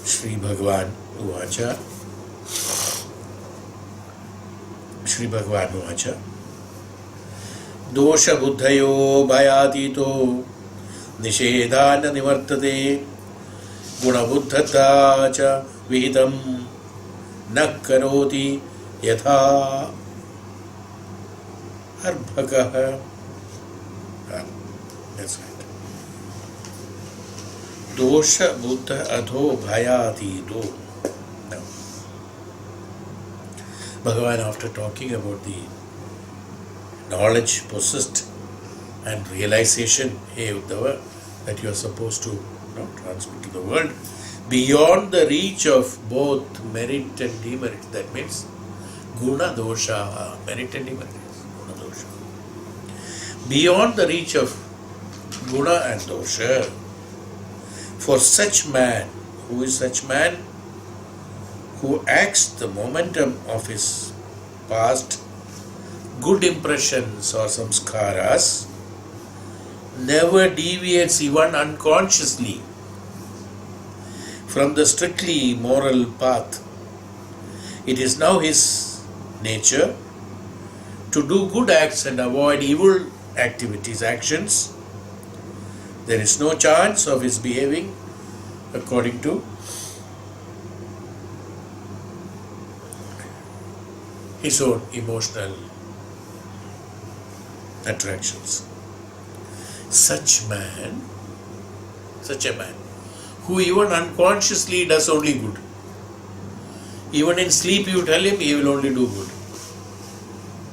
Shri Bhagavan Uvacha. Shri Bhagavan Uvacha. Dosha buddhayo bhayatito nishedhana nivartate guna buddhata cha vihitam nakaroti yatha arbhakaha. That's right. Dosha buddha adho bhayatito. Now, Bhagavan, after talking about the knowledge possessed and realization, hey Uddhava, that you are supposed to transmit to the world beyond the reach of both merit and demerit. That means guna dosha, merit and demerit. Guna dosha. Beyond the reach of guna and dosha, for such man, who is such man? Who acts the momentum of his past good impressions or samskaras, never deviates even unconsciously from the strictly moral path. It is now his nature to do good acts and avoid evil actions. There is no chance of his behaving according to his own emotional attractions. Such a man, who even unconsciously does only good. Even in sleep you tell him he will only do good.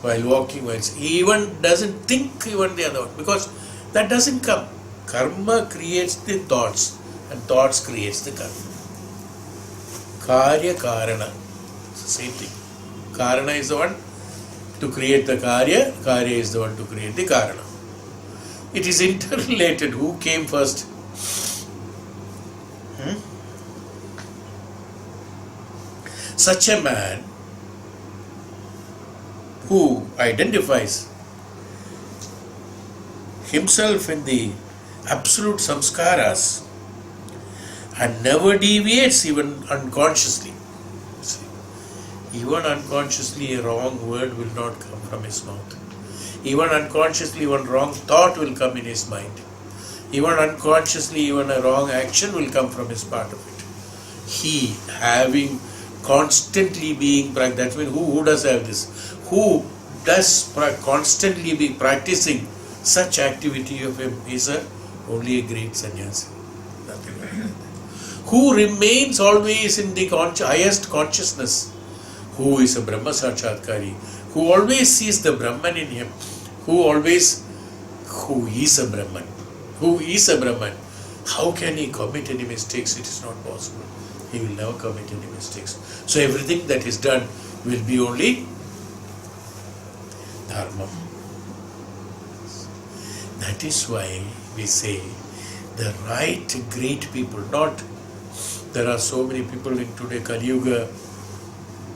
While walking, he even doesn't think even the other one, because that doesn't come. Karma creates the thoughts and thoughts creates the karma. Karya Karana. It's the same thing. Karana is the one to create the Karya, Karya is the one to create the Karana. It is interrelated. Who came first? Such a man who identifies himself in the absolute samskaras and never deviates even unconsciously. Even unconsciously a wrong word will not come from his mouth. Even unconsciously one wrong thought will come in his mind. Even unconsciously even a wrong action will come from his part of it. He having constantly being, that means who does have this? Who does constantly be practicing such activity of him is a Only a great sannyasi. Nothing like that. Who remains always in the highest consciousness, who is a Brahma Sakshatkari, who always sees the Brahman in him, who is a Brahman. Who is a Brahman? How can he commit any mistakes? It is not possible. He will never commit any mistakes. So everything that is done will be only dharma. That is why we say the right great people, not there are so many people in today Kali Yuga,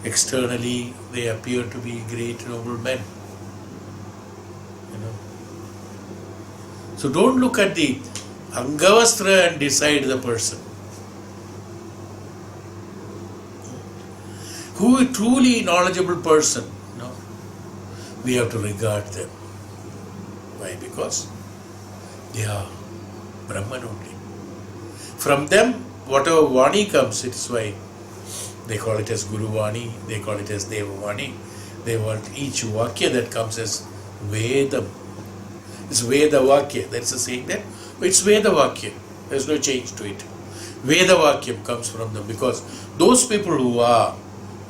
externally they appear to be great noble men. So don't look at the Angavastra and decide the person. Who is truly knowledgeable person? No. We have to regard them. Why? Because they are Brahman only. From them, whatever Vani comes, it is why they call it as Guru Vani, they call it as Deva Vani. They want each Vakya that comes as Vedam. It's Veda Vakya. That's a saying that it's Veda Vakya. There's no change to it. Veda Vakyam comes from them because those people who are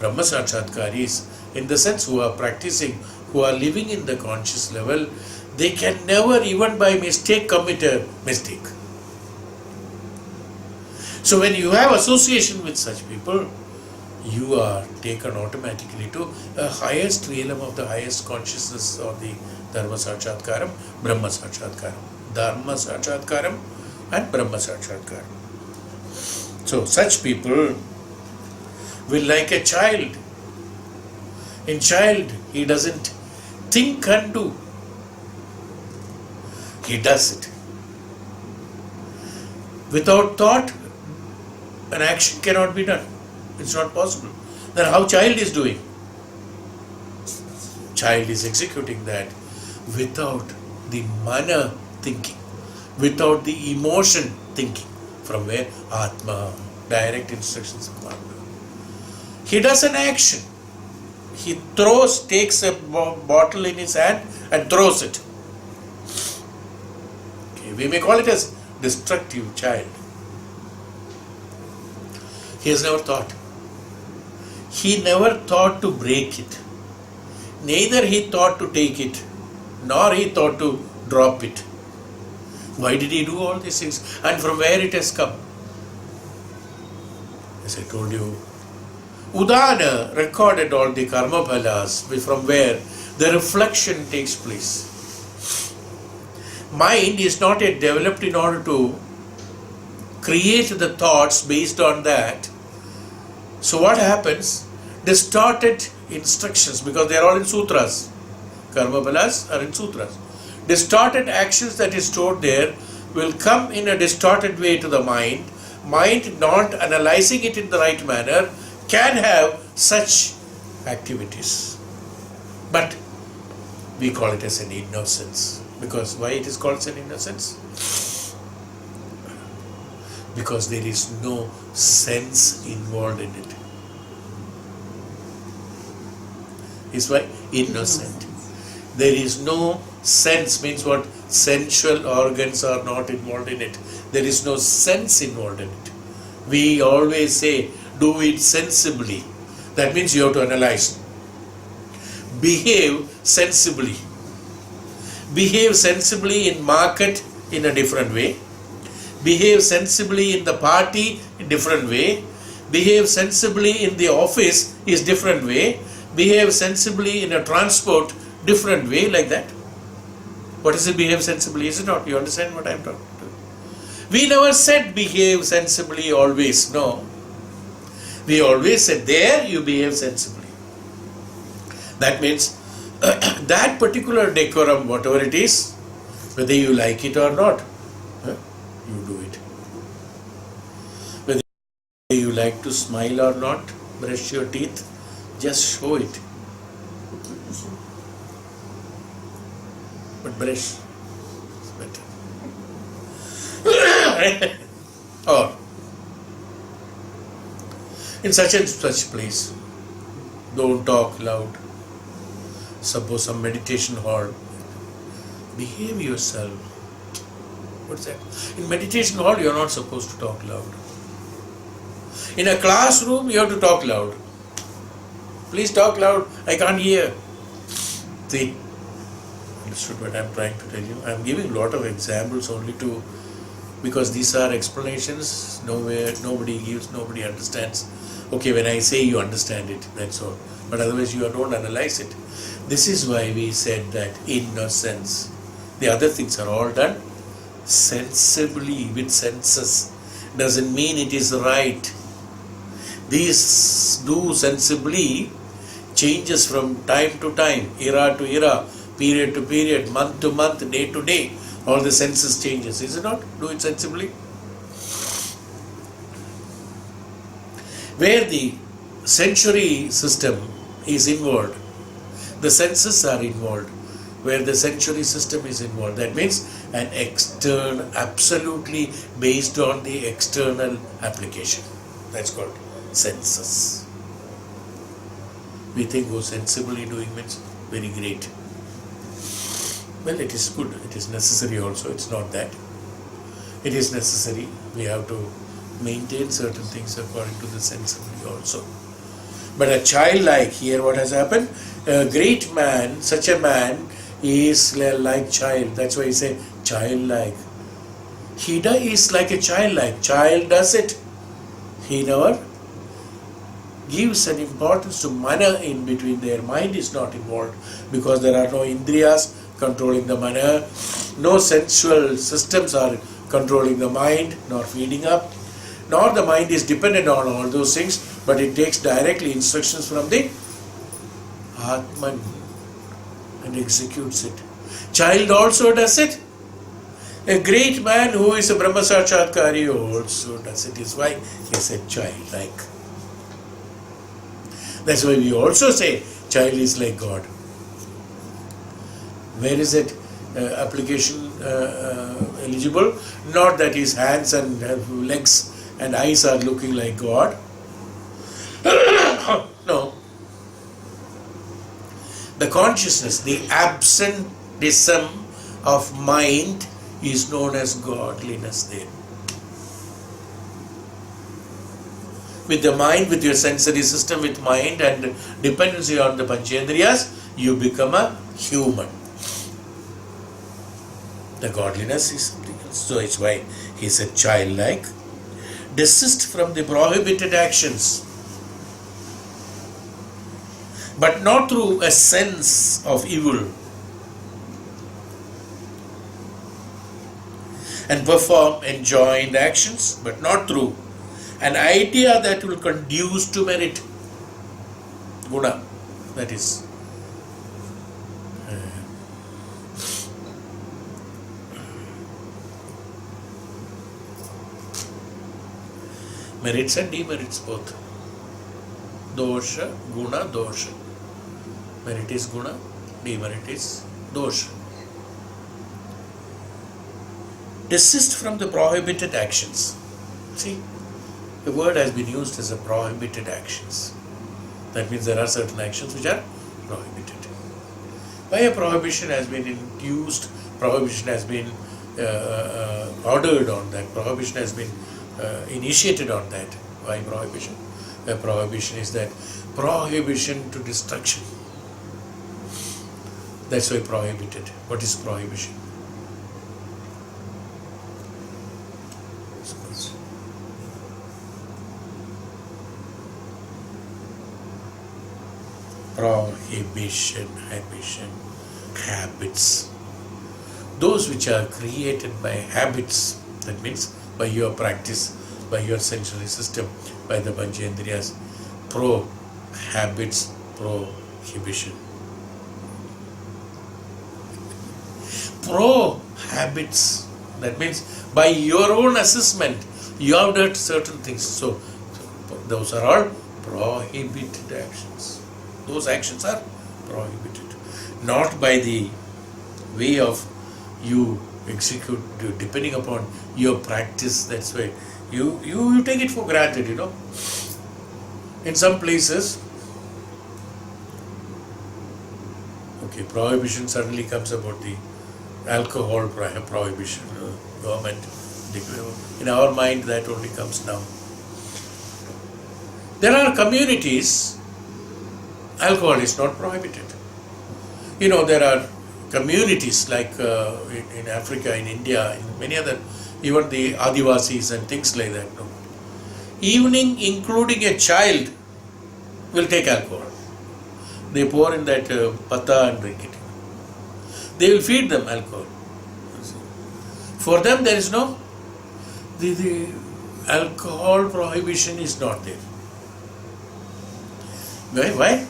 Brahma Sakshatkaris, in the sense who are practicing, who are living in the conscious level, they can never even by mistake commit a mistake. So when you have association with such people, you are taken automatically to a highest realm of the highest consciousness of the Dharma Sakshatkaram, Brahma Sakshatkaram. Dharma Sakshatkaram and Brahma Sakshatkaram. So such people will like a child. In child, he doesn't think and do. He does it. Without thought, an action cannot be done. It's not possible. Then how child is doing? Child is executing that without the mana thinking, without the emotion thinking. From where? Atma, direct instructions of Atma. He does an action. He takes a bottle in his hand and throws it. Okay, we may call it as destructive child. He has never thought. He never thought to break it. Neither he thought to take it, nor he thought to drop it. Why did he do all these things? And from where it has come? As I told you, Udana recorded all the karma phalas from where the reflection takes place. Mind is not yet developed in order to create the thoughts based on that. So what happens? Distorted instructions, because they are all in sutras. Karma phalas are in sutras. Distorted actions that is stored there will come in a distorted way to the mind. Mind, not analyzing it in the right manner, can have such activities. But we call it as an innocence. Because why it is called as an innocence? Because there is no sense involved in it. Is why innocent. There is no sense, means what? Sensual organs are not involved in it. There is no sense involved in it. We always say, do it sensibly. That means you have to analyze. Behave sensibly. Behave sensibly in market in a different way. Behave sensibly in the party in different way. Behave sensibly in the office is different way. Behave sensibly in a transport different way, like that. What is it, behave sensibly? Is it not? You understand what I am talking to? We never said behave sensibly always. No. We always said there you behave sensibly. That means that particular decorum, whatever it is, whether you like it or not, you do it. Whether you like to smile or not, brush your teeth, just show it. But brush is better. Or in such and such place, don't talk loud. Suppose some meditation hall, behave yourself. What's that? In meditation hall, you are not supposed to talk loud. In a classroom, you have to talk loud. Please talk loud, I can't hear. See, understood what I am trying to tell you? I am giving a lot of examples only to, because these are explanations, nobody gives, nobody understands. Okay, when I say you understand it, that's all. But otherwise you don't analyze it. This is why we said that innocence. The other things are all done sensibly, with senses. Doesn't mean it is right. These do sensibly changes from time to time, era to era, period to period, month to month, day to day. All the senses changes, is it not? Do it sensibly. Where the sensory system is involved, the senses are involved. Where the sensory system is involved, that means an external, absolutely based on the external application. That's called senses. We think, oh, sensibly doing means very great. Well, it is good, it is necessary also, it's not that. It is necessary, we have to maintain certain things according to the sensibly also. But a childlike, here what has happened, a great man, such a man is like child, that's why he say childlike. He is like a childlike, child does it. He never gives an importance to mana in between. Their mind is not involved because there are no indriyas controlling the mana, no sensual systems are controlling the mind, nor feeding up, nor the mind is dependent on all those things, but it takes directly instructions from the Atman and executes it. Child also does it. A great man who is a Brahma Sakshatkari also does it. Is why he said childlike. That's why we also say child is like God. Where is it application eligible? Not that his hands and legs and eyes are looking like God. No. The consciousness, the absentism of mind is known as godliness there. With the mind, with your sensory system, with mind and dependency on the Panchendriyas, you become a human. The godliness is something else. So it's why he said childlike. Desist from the prohibited actions, but not through a sense of evil, and perform enjoined actions, but not through an idea that will conduce to merit. Guna, that is. Merits and demerits both. Dosha, guna, dosha. Merit is guna, demerit is dosha. Desist from the prohibited actions. See, the word has been used as a prohibited actions. That means there are certain actions which are prohibited. Why a prohibition has been induced, prohibition has been ordered on that, prohibition has been initiated on that. Why prohibition? A prohibition is that prohibition to destruction. That's why prohibited. What is prohibition? Prohibition, habits. Those which are created by habits, that means by your practice, by your sensory system, by the Panchendriyas. Habits, prohibition. Habits, that means by your own assessment, you have done certain things. So those are all prohibited actions. Those actions are prohibited. Not by the way of you execute, depending upon your practice. That's why you take it for granted, In some places, okay, prohibition suddenly comes about the alcohol prohibition, government. In our mind, that only comes now. There are communities, alcohol is not prohibited. There are communities like in Africa, in India, in many other, even the Adivasis and things like that. No? Evening, including a child, will take alcohol. They pour in that patta and drink it. They will feed them alcohol. For them, there is no, the alcohol prohibition is not there. Why?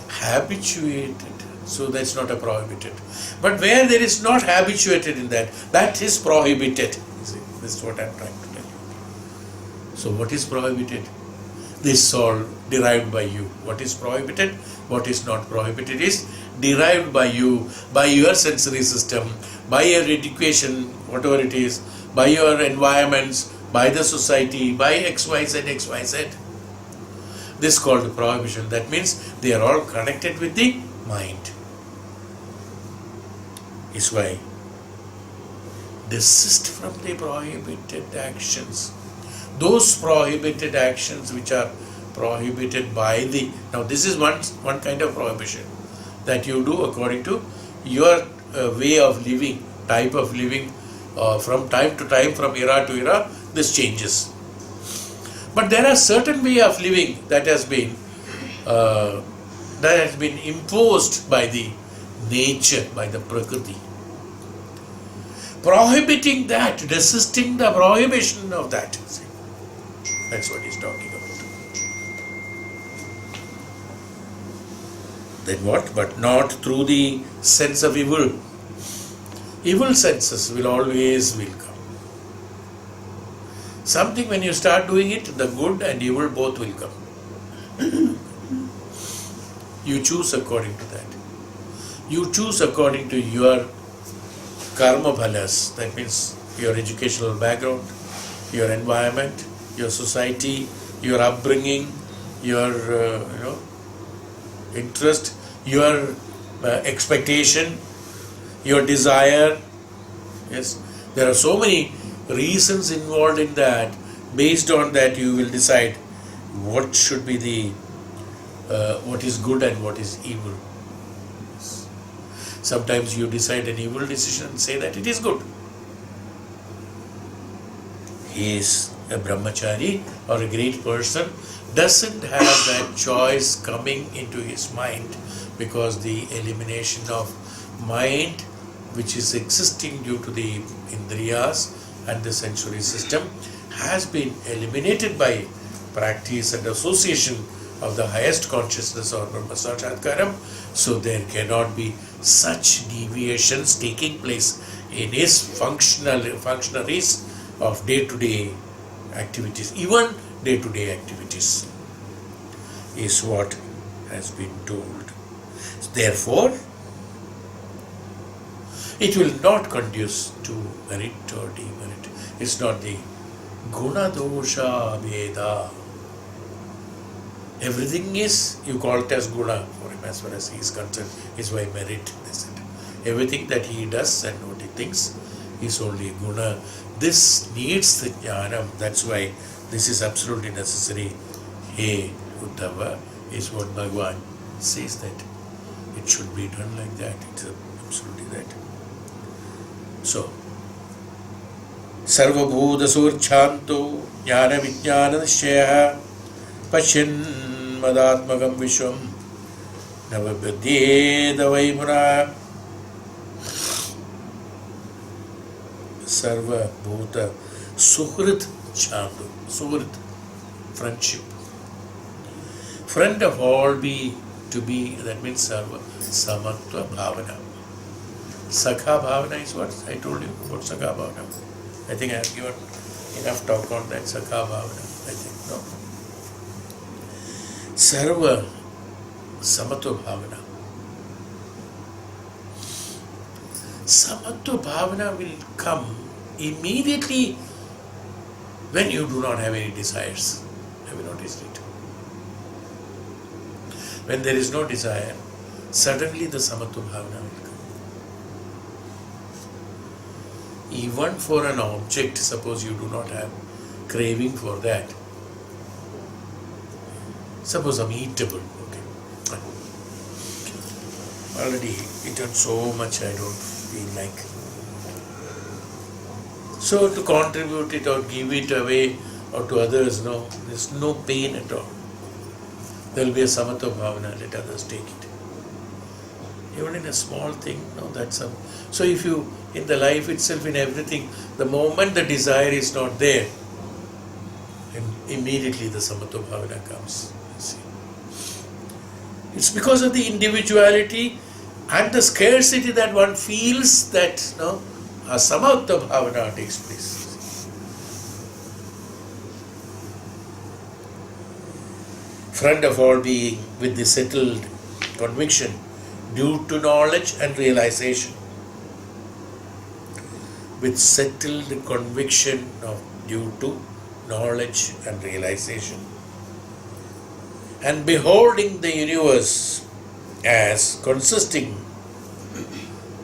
Habituated. So that's not a prohibited. But where there is not habituated in that, that is prohibited. See, this is what I am trying to tell you. So what is prohibited? This is all derived by you. What is prohibited? What is not prohibited is derived by you, by your sensory system, by your education, whatever it is, by your environments, by the society, by XYZ, XYZ. This is called prohibition. That means they are all connected with the mind. Is why desist from the prohibited actions. Those prohibited actions which are prohibited by the... Now this is one kind of prohibition that you do according to your way of living, type of living, from time to time, from era to era, this changes. But there are certain way of living that has been imposed by the nature, by the Prakriti. Prohibiting that, desisting the prohibition of that. See, that's what he's talking about. Then what? But not through the sense of evil. Evil senses will always come. Something when you start doing it, the good and evil both will come. You choose according to that. You choose according to your karma phalas, that means your educational background, your environment, your society, your upbringing, your interest, your expectation, your desire. Yes, there are so many reasons involved in that. Based on that, you will decide what should be the what is good and what is evil. Sometimes you decide an evil decision and say that it is good. He is a brahmachari or a great person, doesn't have that choice coming into his mind, because the elimination of mind which is existing due to the indriyas and the sensory system has been eliminated by practice and association of the highest consciousness or Brahma Sakshatkaram. So there cannot be such deviations taking place in his functionaries of day-to-day activities, even day-to-day activities, is what has been told. Therefore, it will not conduce to merit or demerit. It's not the guna dosha veda. Everything is, you call it as guna for him as far as he is concerned, is why merit, they said. Everything that he does and what he thinks is only guna. This needs the jnanam. That's why this is absolutely necessary. Hey, Uddhava, is what Bhagavan says, that it should be done like that. It's absolutely that. So, Sarvabhuta Surchanto Jnana Vijnana Nishchaya Pashin Madatmagam Vishwam Navabuddhyeda Vaimuna. Sarvabhuta Suhrit Chanto. Suhrit, friendship. Friend of all be to be, that means Sarva Samatva Bhavana. Sakha Bhavana is what I told you about Sakha Bhavana. I think I have given enough talk on that Sakha Bhavana. I think, no? Sarva Samatva Bhavana. Samatva Bhavana will come immediately when you do not have any desires. Have you noticed it? When there is no desire, suddenly the Samatva Bhavana will come. Even for an object, suppose you do not have craving for that. Suppose I'm eatable, okay. Already eaten so much I don't feel like. So to contribute it or give it away or to others, no, there's no pain at all. There will be a samatha bhavana, let others take it. Even in a small thing, no, that's a... So if you, in the life itself, in everything, the moment the desire is not there, immediately the samatha bhavana comes. You see. It's because of the individuality and the scarcity that one feels that, no, a samatha bhavana takes place. Friend of all being with the settled conviction due to knowledge and realization. With settled conviction of due to knowledge and realization. And beholding the universe as consisting,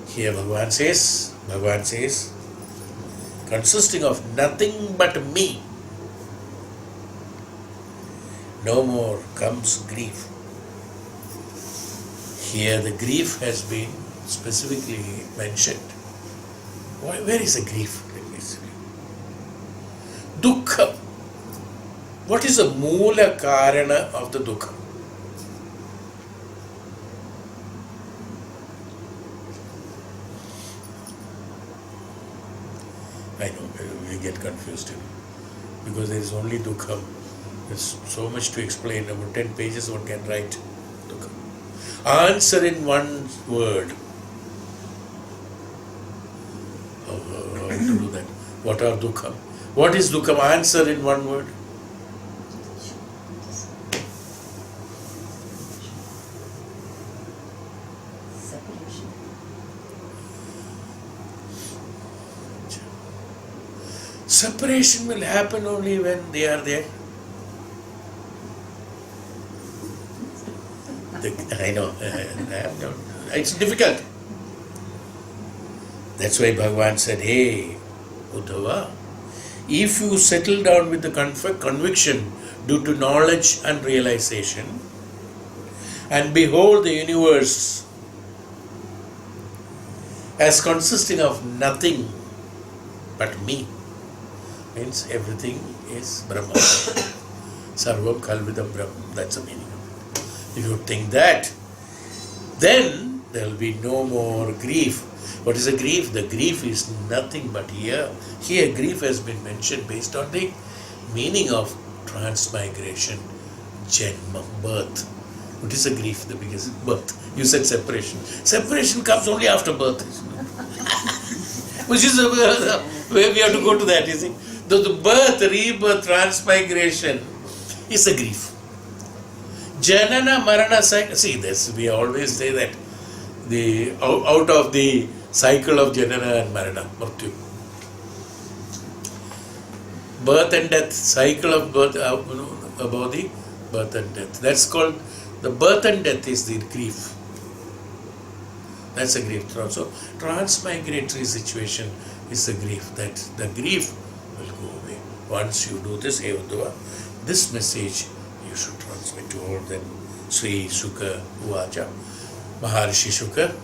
here Bhagavan says, consisting of nothing but me. No more comes grief. Here the grief has been specifically mentioned. Where is the grief? Let me see. Dukkha. What is the moola karana of the dukkha? I know, we get confused because there is only dukkha. There's so much to explain. About 10 pages one can write dukkha. Answer in one word. How to do that? What are dukkha? What is dukkha? Answer in one word. Separation will happen only when they are there. I know, it's difficult. That's why Bhagavan said, hey, Uddhava, if you settle down with the conviction due to knowledge and realization and behold the universe as consisting of nothing but me, means everything is Brahma. Sarvam Kalvidam Brahma, that's the meaning. If you think that, then there will be no more grief. What is a grief? The grief is nothing but here. Here grief has been mentioned based on the meaning of transmigration, Janma, birth. What is a grief? The biggest birth. You said separation. Separation comes only after birth. Which is where we have to go to that, you see. The birth, rebirth, transmigration is a grief. Janana Marana cycle. See this, we always say that the out of the cycle of Janana and Marana, Mrityu. Birth and death, cycle of birth, about the birth and death. That's called, the birth and death is the grief. That's a grief. So, transmigratory situation is a grief. That the grief will go away. Once you do this, Avadhuta, this message you should transmit to all them. Sri Shuka Uvacha, Maharshi Shuka,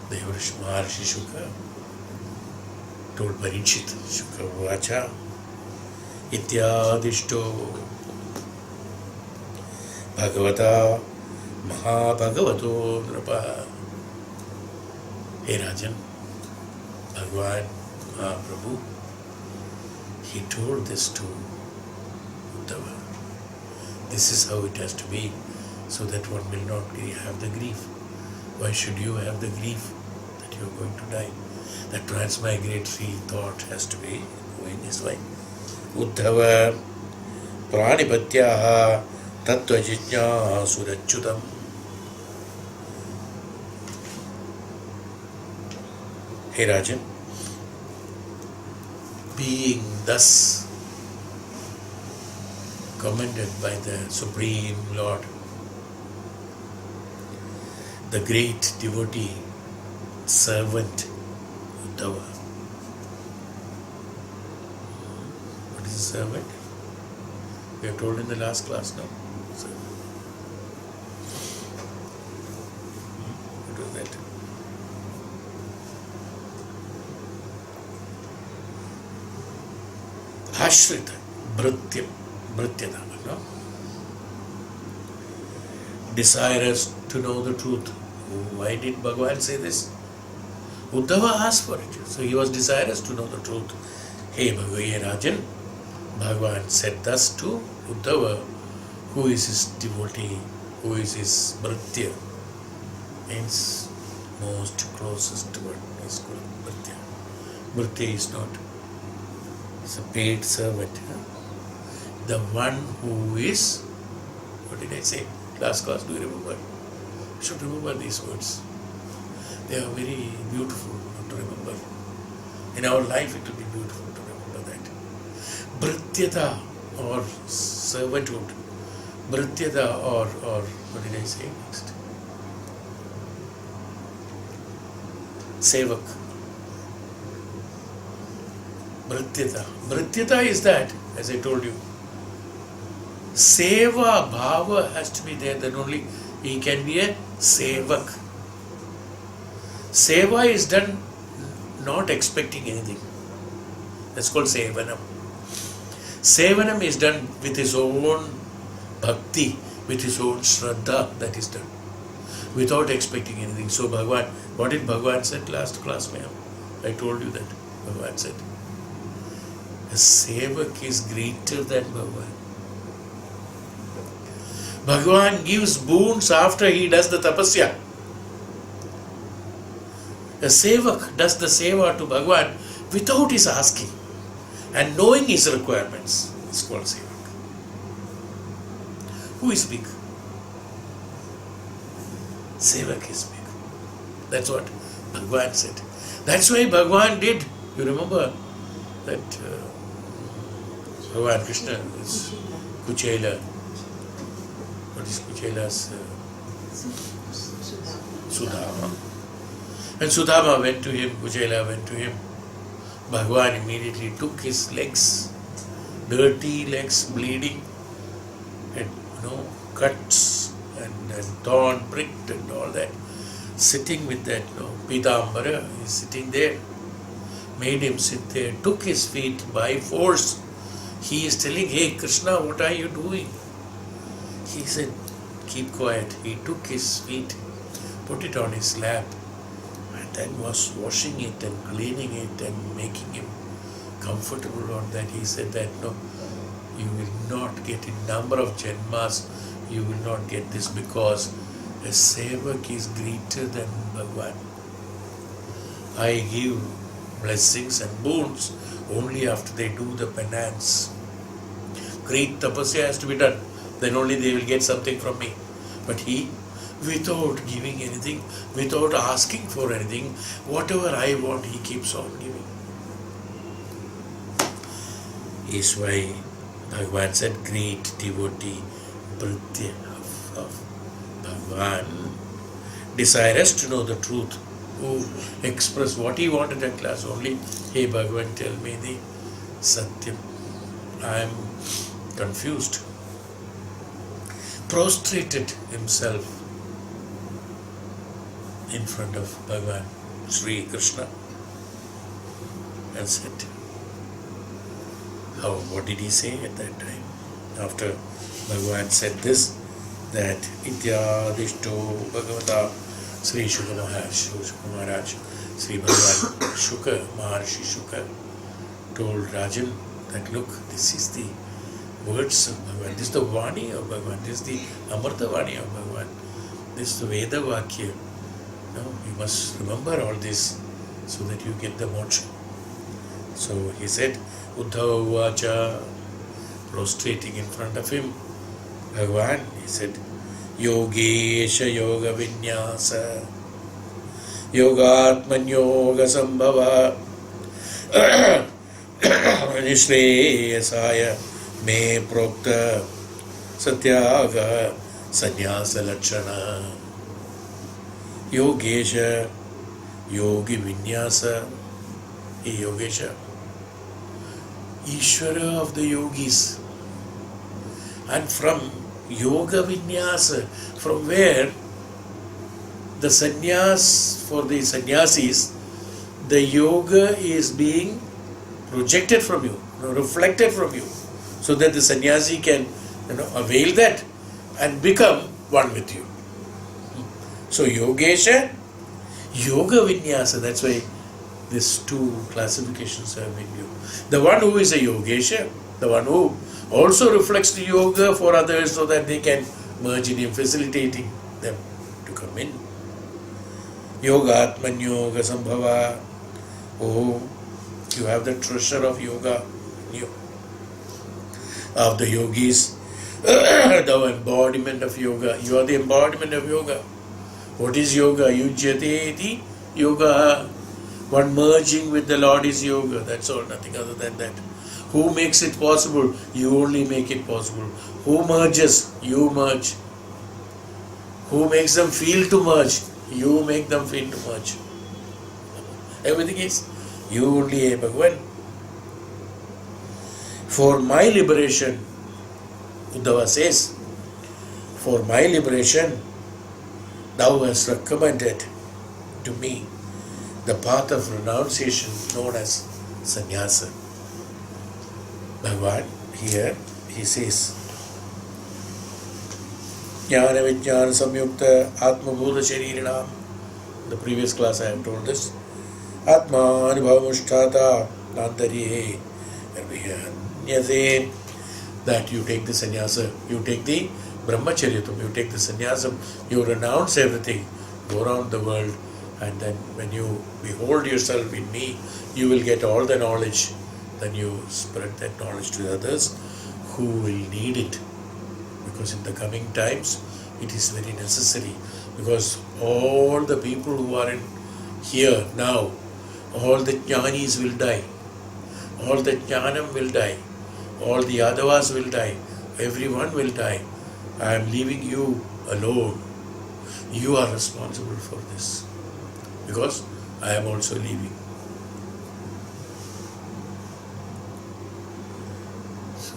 Devarishi Maharshi Shuka told Parikshit, Shuka Uvacha, Ityadishto Bhagavata Mahabhagavato Nrapa. Hey Rajan, Bhagavan Mahaprabhu, he told this to Uddhava. This is how it has to be, so that one will not have the grief. Why should you have the grief that you are going to die? That transmigratory thought has to be going this way. Uddhava pranipatyaha tattvajijñā surachyutam. Hey Rajan, being thus commended by the Supreme Lord, the great devotee, servant Uddhava, servant. We are told in the last class now. So, what was that? Ashrita, Bhrityam, Bhrityata, no? Desirous to know the truth. Why did Bhagavan say this? Uddhava asked for it. So he was desirous to know the truth. Hey Bhagavaye Rajan, Bhagavan said thus to Uddhava, who is his devotee, who is his Bhritya, means most closest one is called Bhritya. Bhritya is not, it's a paid servant. The one who is, what did I say? Last class, do you remember? You should remember these words. They are very beautiful to remember. In our life, it will be beautiful to remember that. Bhrityata or servanthood. Bhrityata or what did I say next? Sevak. Bhrityata. Bhrityata is that, as I told you, Seva Bhava has to be there, then only he can be a Sevak. Seva is done not expecting anything. That's called Sevanam. Sevanam is done with his own bhakti, with his own shraddha, that is done, without expecting anything. So Bhagavan, what did Bhagavan said last class, ma'am? I told you that. Bhagavan said, a Sevak is greater than Bhagavan. Bhagavan gives boons after he does the tapasya. A sevak does the seva to Bhagavan without his asking and knowing his requirements. It's called sevak. Who is big? Sevak is big. That's what Bhagavan said. That's why Bhagavan did. You remember that Bhagavan Krishna is Kuchela. What is Kuchela's Sudama? When Sudama went to him, Kuchela went to him, Bhagavan immediately took his legs, dirty legs, bleeding, and cuts and torn, pricked and all that, sitting with that Pitambara, he's sitting there, made him sit there, took his feet by force. He is telling, hey Krishna, what are you doing? He said, keep quiet. He took his feet, put it on his lap, and then was washing it and cleaning it and making him comfortable on that. He said that, no, you will not get in number of janmas, you will not get this, because a sevak is greater than Bhagavan. I give blessings and boons only after they do the penance. Great tapasya has to be done. Then only they will get something from me. But he, without giving anything, without asking for anything, whatever I want, he keeps on giving. Is why Bhagavan said, great devotee, Bhritya of Bhagavan, desirous to know the truth, who expressed what he wanted at class only. Hey Bhagavan, tell me the Satyam. I am confused. Prostrated himself in front of Bhagavan Sri Krishna and said, what did he say at that time? After Bhagavan said this, that Ityadishto Bhagavata Sri Shuka Maharaj, Sri Bhagavan Shuka, Maharshi Shuka told Rajan that, look, this is the words of Bhagavan, this is the Vani of Bhagavan, this is the Amrita Vani of Bhagavan, this is the Veda Vakya. You must remember all this so that you get the moksha. So he said, Uddhava Vacha, prostrating in front of him, Bhagavan, he said, Yogesha Yoga Vinyasa, Yogatman Yoga Sambhava, Nishreyasaya, Me Prokta, Satyaga, Sannyasa Lakshana, Yogesha, Yogi Vinyasa, Yogesha. Ishvara of the yogis. And from yoga vinyasa, from where the sannyas, for the sannyasis, the yoga is being projected from you, reflected from you, so that the sannyasi can avail that and become one with you. So yogesha, yoga vinyasa, that's why these two classifications have been used. The one who is a yogesha, the one who also reflects the yoga for others so that they can merge in him, facilitating them to come in. Yoga Atman Yoga Sambhava. Oh, you have the treasure of yoga in you, of the yogis, the embodiment of yoga. You are the embodiment of yoga. What is yoga? Yujyate iti yoga. One merging with the Lord is yoga. That's all, nothing other than that. Who makes it possible? You only make it possible. Who merges? You merge. Who makes them feel to merge? You make them feel to merge. Everything is you only, Bhagavan. For my liberation, Uddhava says, for my liberation, thou hast recommended to me the path of renunciation known as sannyasa. Bhagavan here he says, Jnana Vijnana Samyukta Atma Bhuta Sharirinam. The previous class I have told this. Atma Anubhavamusthata Nantarihe Nyase. That you take the sannyasa, you take the brahmacharyatum, you take the sannyasam, you renounce everything, go around the world, and then when you behold yourself in me, you will get all the knowledge. Then you spread that knowledge to others who will need it. Because in the coming times, it is very necessary. Because all the people who are in here now, all the jnanis will die. All the jnanam will die. All the yadavas will die. Everyone will die. I am leaving you alone. You are responsible for this. Because I am also leaving. So,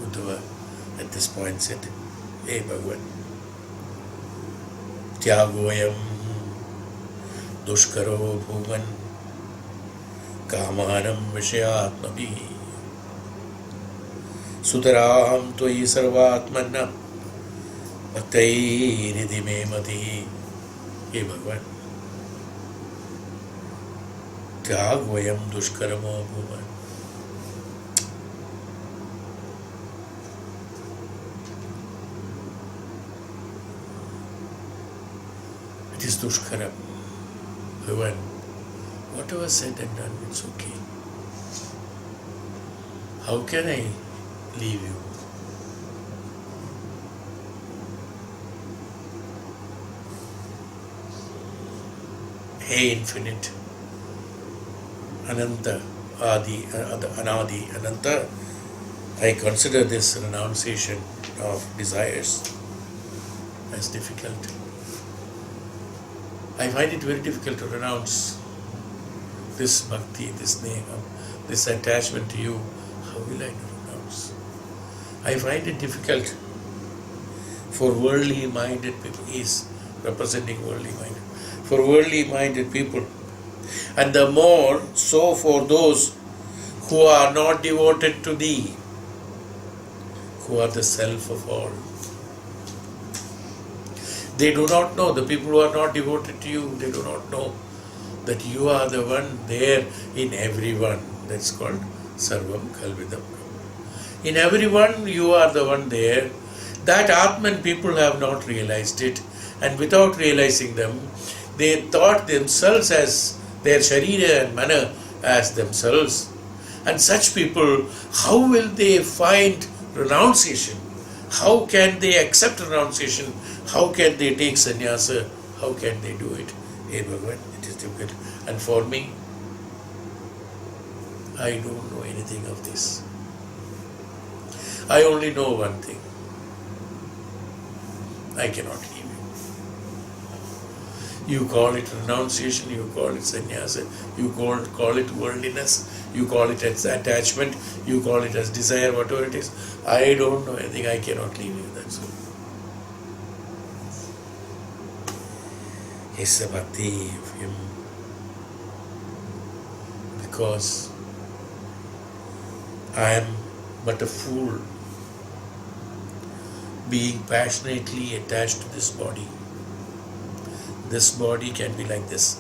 Uddhava at this point said, Hey Bhagavan, Tyagoyam Dushkaro Bhuvan Kamanam Vishayatmabi Sutaraham Tvai Sarvatmanna Bhaktairi Me Mati. Hey Bhagavan, Tyagoyam Dushkaramo Bhuvan. It is Dushkaram. Bhagavan, whatever said and done, it's okay. How can I leave you? Hey infinite, Ananta, Adi, Anadi, Ananta, I consider this renunciation of desires as difficult. I find it very difficult to renounce this bhakti, this name, this attachment to you. How will I renounce? I find it difficult for worldly minded people. He is representing worldly minded. For worldly minded people. And the more so for those who are not devoted to thee, who are the self of all. They do not know, the people who are not devoted to you, they do not know that you are the one there in everyone. That's called Sarvam Kalvidam. In everyone, you are the one there. That Atman people have not realized it. And without realizing them, they thought themselves as their Sharira and Mana as themselves. And such people, how will they find renunciation? How can they accept renunciation? How can they take sannyasa? How can they do it? Hey Bhagavan, it is difficult. And for me, I don't know anything of this. I only know one thing. I cannot leave you. You call it renunciation, you call it sannyasa, you call it worldliness, you call it as attachment, you call it as desire, whatever it is. I don't know anything, I cannot leave you, that's all. It's the bhakti of him. Because I am but a fool, being passionately attached to this body. This body can be like this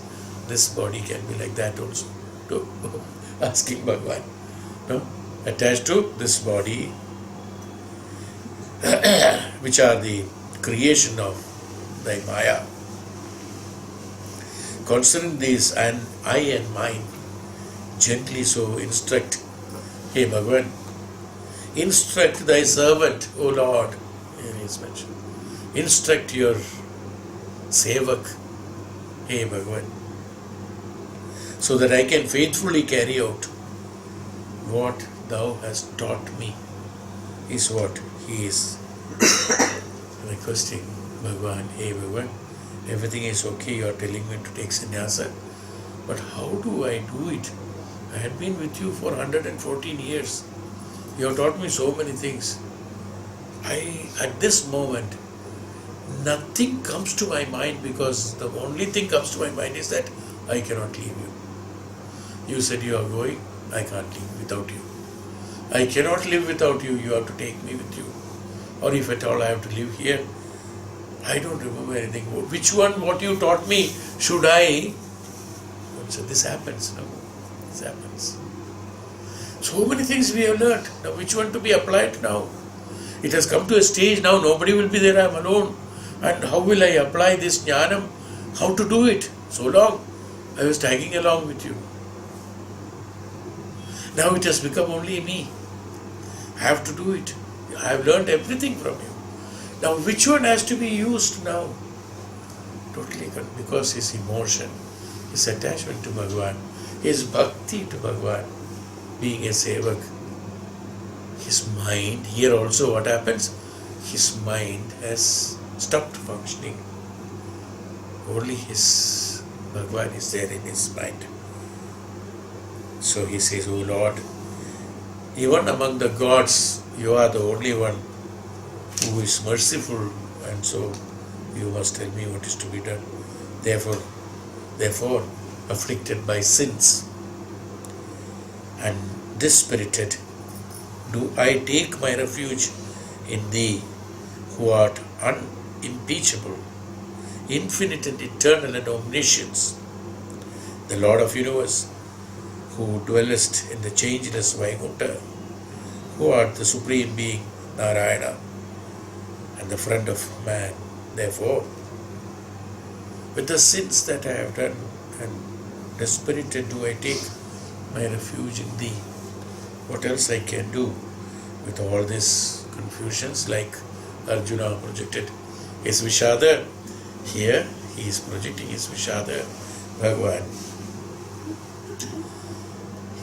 body can be like that also. To asking Bhagavan, no? Attached to this body, which are the creation of thy Maya. Concerning this, and I and mine, gently so instruct, hey Bhagavan, instruct thy servant, O Lord. Here is mentioned. Instruct your sevak, hey Bhagavan, so that I can faithfully carry out what thou hast taught me, is what he is requesting. Bhagavan, hey Bhagavan, everything is okay, you are telling me to take sannyasa, but how do I do it? I had been with you for 114 years. You have taught me so many things. At this moment, nothing comes to my mind, because the only thing comes to my mind is that I cannot leave you. You said you are going, I can't live without you. I cannot live without you, you have to take me with you. Or if at all I have to live here, I don't remember anything. Which one, what you taught me, should I? So this happens, no? This happens. So many things we have learnt. Now which one to be applied now? It has come to a stage now, nobody will be there, I am alone. And how will I apply this jnanam? How to do it? So long I was tagging along with you. Now it has become only me. I have to do it. I have learnt everything from you. Now which one has to be used now? Totally, because his emotion, his attachment to Bhagavan, his bhakti to Bhagavan, being a sevak, his mind, here also what happens? His mind has stopped functioning. Only his Bhagavan is there in his mind. So he says, O Lord, even among the gods, you are the only one who is merciful, and so you must tell me what is to be done. Therefore, afflicted by sins and dispirited, do I take my refuge in thee, who art unimpeachable, infinite and eternal and omniscience, the Lord of universe, who dwellest in the changeless Vaikuntha, who art the Supreme Being, Narayana, and the friend of man. Therefore, with the sins that I have done and dispirited, do I take my refuge in thee. What else I can do with all these confusions, like Arjuna projected his Vishada? Here he is projecting his Vishada. Bhagavan,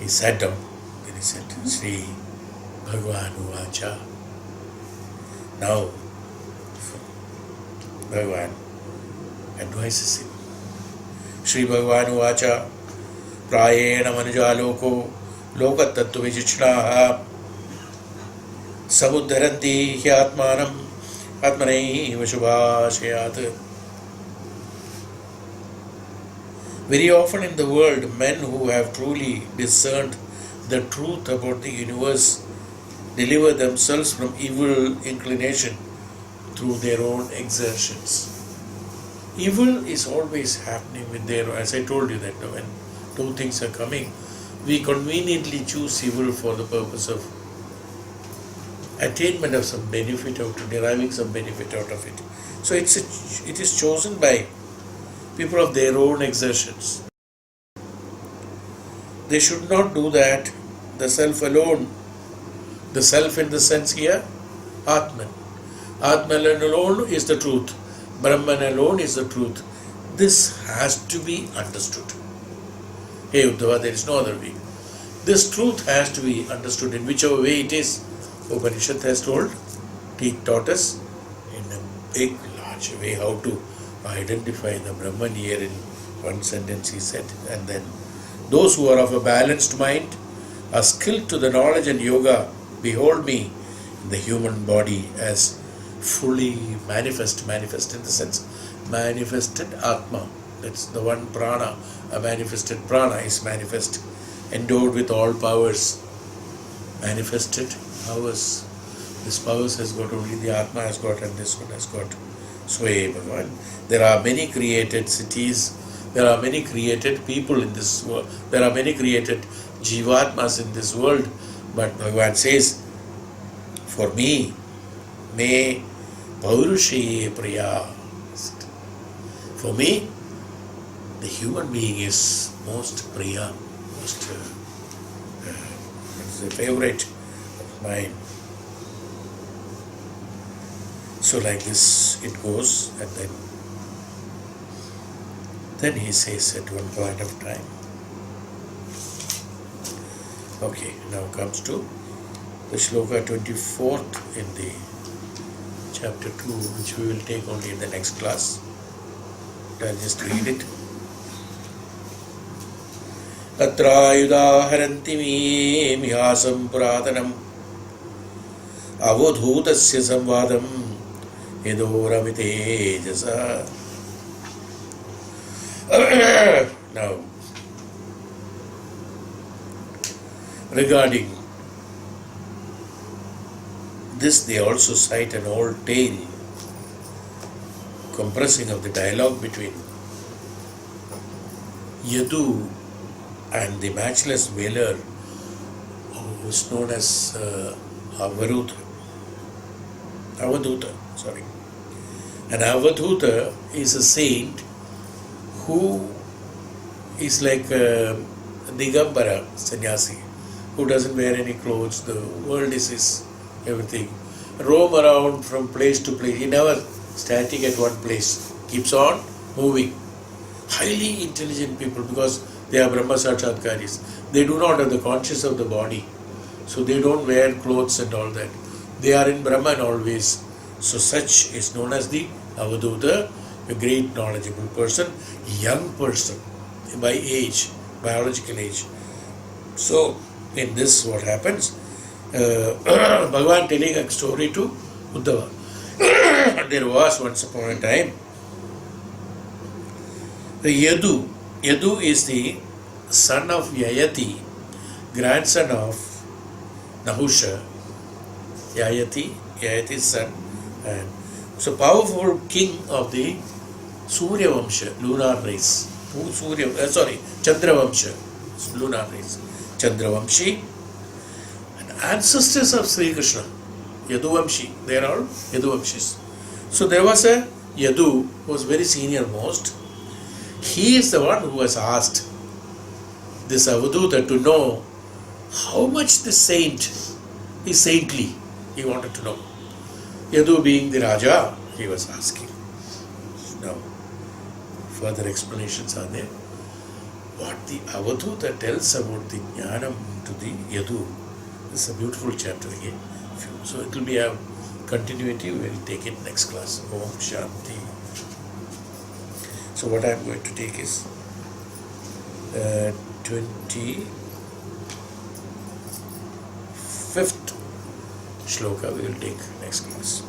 he sat down, then he said, Sri Bhagavan Uvacha. Now Bhagavan advises him. Sri Bhagavan Uvacha Prayena Manuja Loko Loka Tattva Vichichnaha Samudharanti Hyatmanam Atmanai Vashubhashayat. Very often in the world, men who have truly discerned the truth about the universe deliver themselves from evil inclination through their own exertions. Evil is always happening with their own. As I told you that when two things are coming, we conveniently choose evil for the purpose of attainment of some benefit out of deriving some benefit out of it. So it is chosen by people of their own exertions. They should not do that. The self alone, the self in the sense here, Atman. Atman alone is the truth. Brahman alone is the truth. This has to be understood. Hey Uddhava, there is no other way. This truth has to be understood in whichever way it is. Upanishad has taught us in a big, large way how to identify the Brahman here in one sentence, he said. And then, those who are of a balanced mind, are skilled to the knowledge and yoga, behold me in the human body as fully manifest in the sense, manifested Atma. That's the one prana, a manifested prana is manifest, endowed with all powers. Manifested powers. This powers has got only the Atma has got, and this one has got. Sway Bhagavan. There are many created cities, there are many created people in this world, there are many created Jivatmas in this world, but Bhagavan says, for me, me Paurushe Priya. For me, the human being is most Priya, most it's a favorite of mine. So like this it goes, and then he says at one point of time. Okay, now comes to the shloka 24th in the chapter 2, which we will take only in the next class. I'll just read it. Tatrayudaharanti me mihasam puratanam avadhutasya samvadam idoramite jasa. Now, regarding this, they also cite an old tale compressing of the dialogue between Yadu and the matchless whaler who is known as Avadhuta. And Avadhuta is a saint who is like a Digambara sannyasi, who doesn't wear any clothes, the world is his everything, roam around from place to place, he never static at one place, keeps on moving. Highly intelligent people, because they are Brahma Sakshatkaris, they do not have the conscious of the body, so they don't wear clothes and all that, they are in Brahman always. So such is known as the Avadhuta, a great knowledgeable person, young person by age, biological age. So in this what happens, Bhagavan telling a story to Uddhava. There was once upon a time the Yadu is the son of Yayati, grandson of Nahusha, Yayati's son, and so powerful king of the Surya Vamsha, lunar race. Chandra Vamsha, lunar race. Chandra Vamshi, and ancestors of Sri Krishna, Yadu Vamshi, they are all Yadu Vamshis. So there was a Yadu who was very senior most. He is the one who was asked this Avadhuta to know how much the saint is saintly. He wanted to know. Yadu being the Raja, he was asking. Now, further explanations are there. What the Avadhuta tells about the Jnanam to the Yadu is a beautiful chapter again. So it will be a continuity, we will take it next class. Om Shanti. So what I am going to take is 25th shloka we will take next class.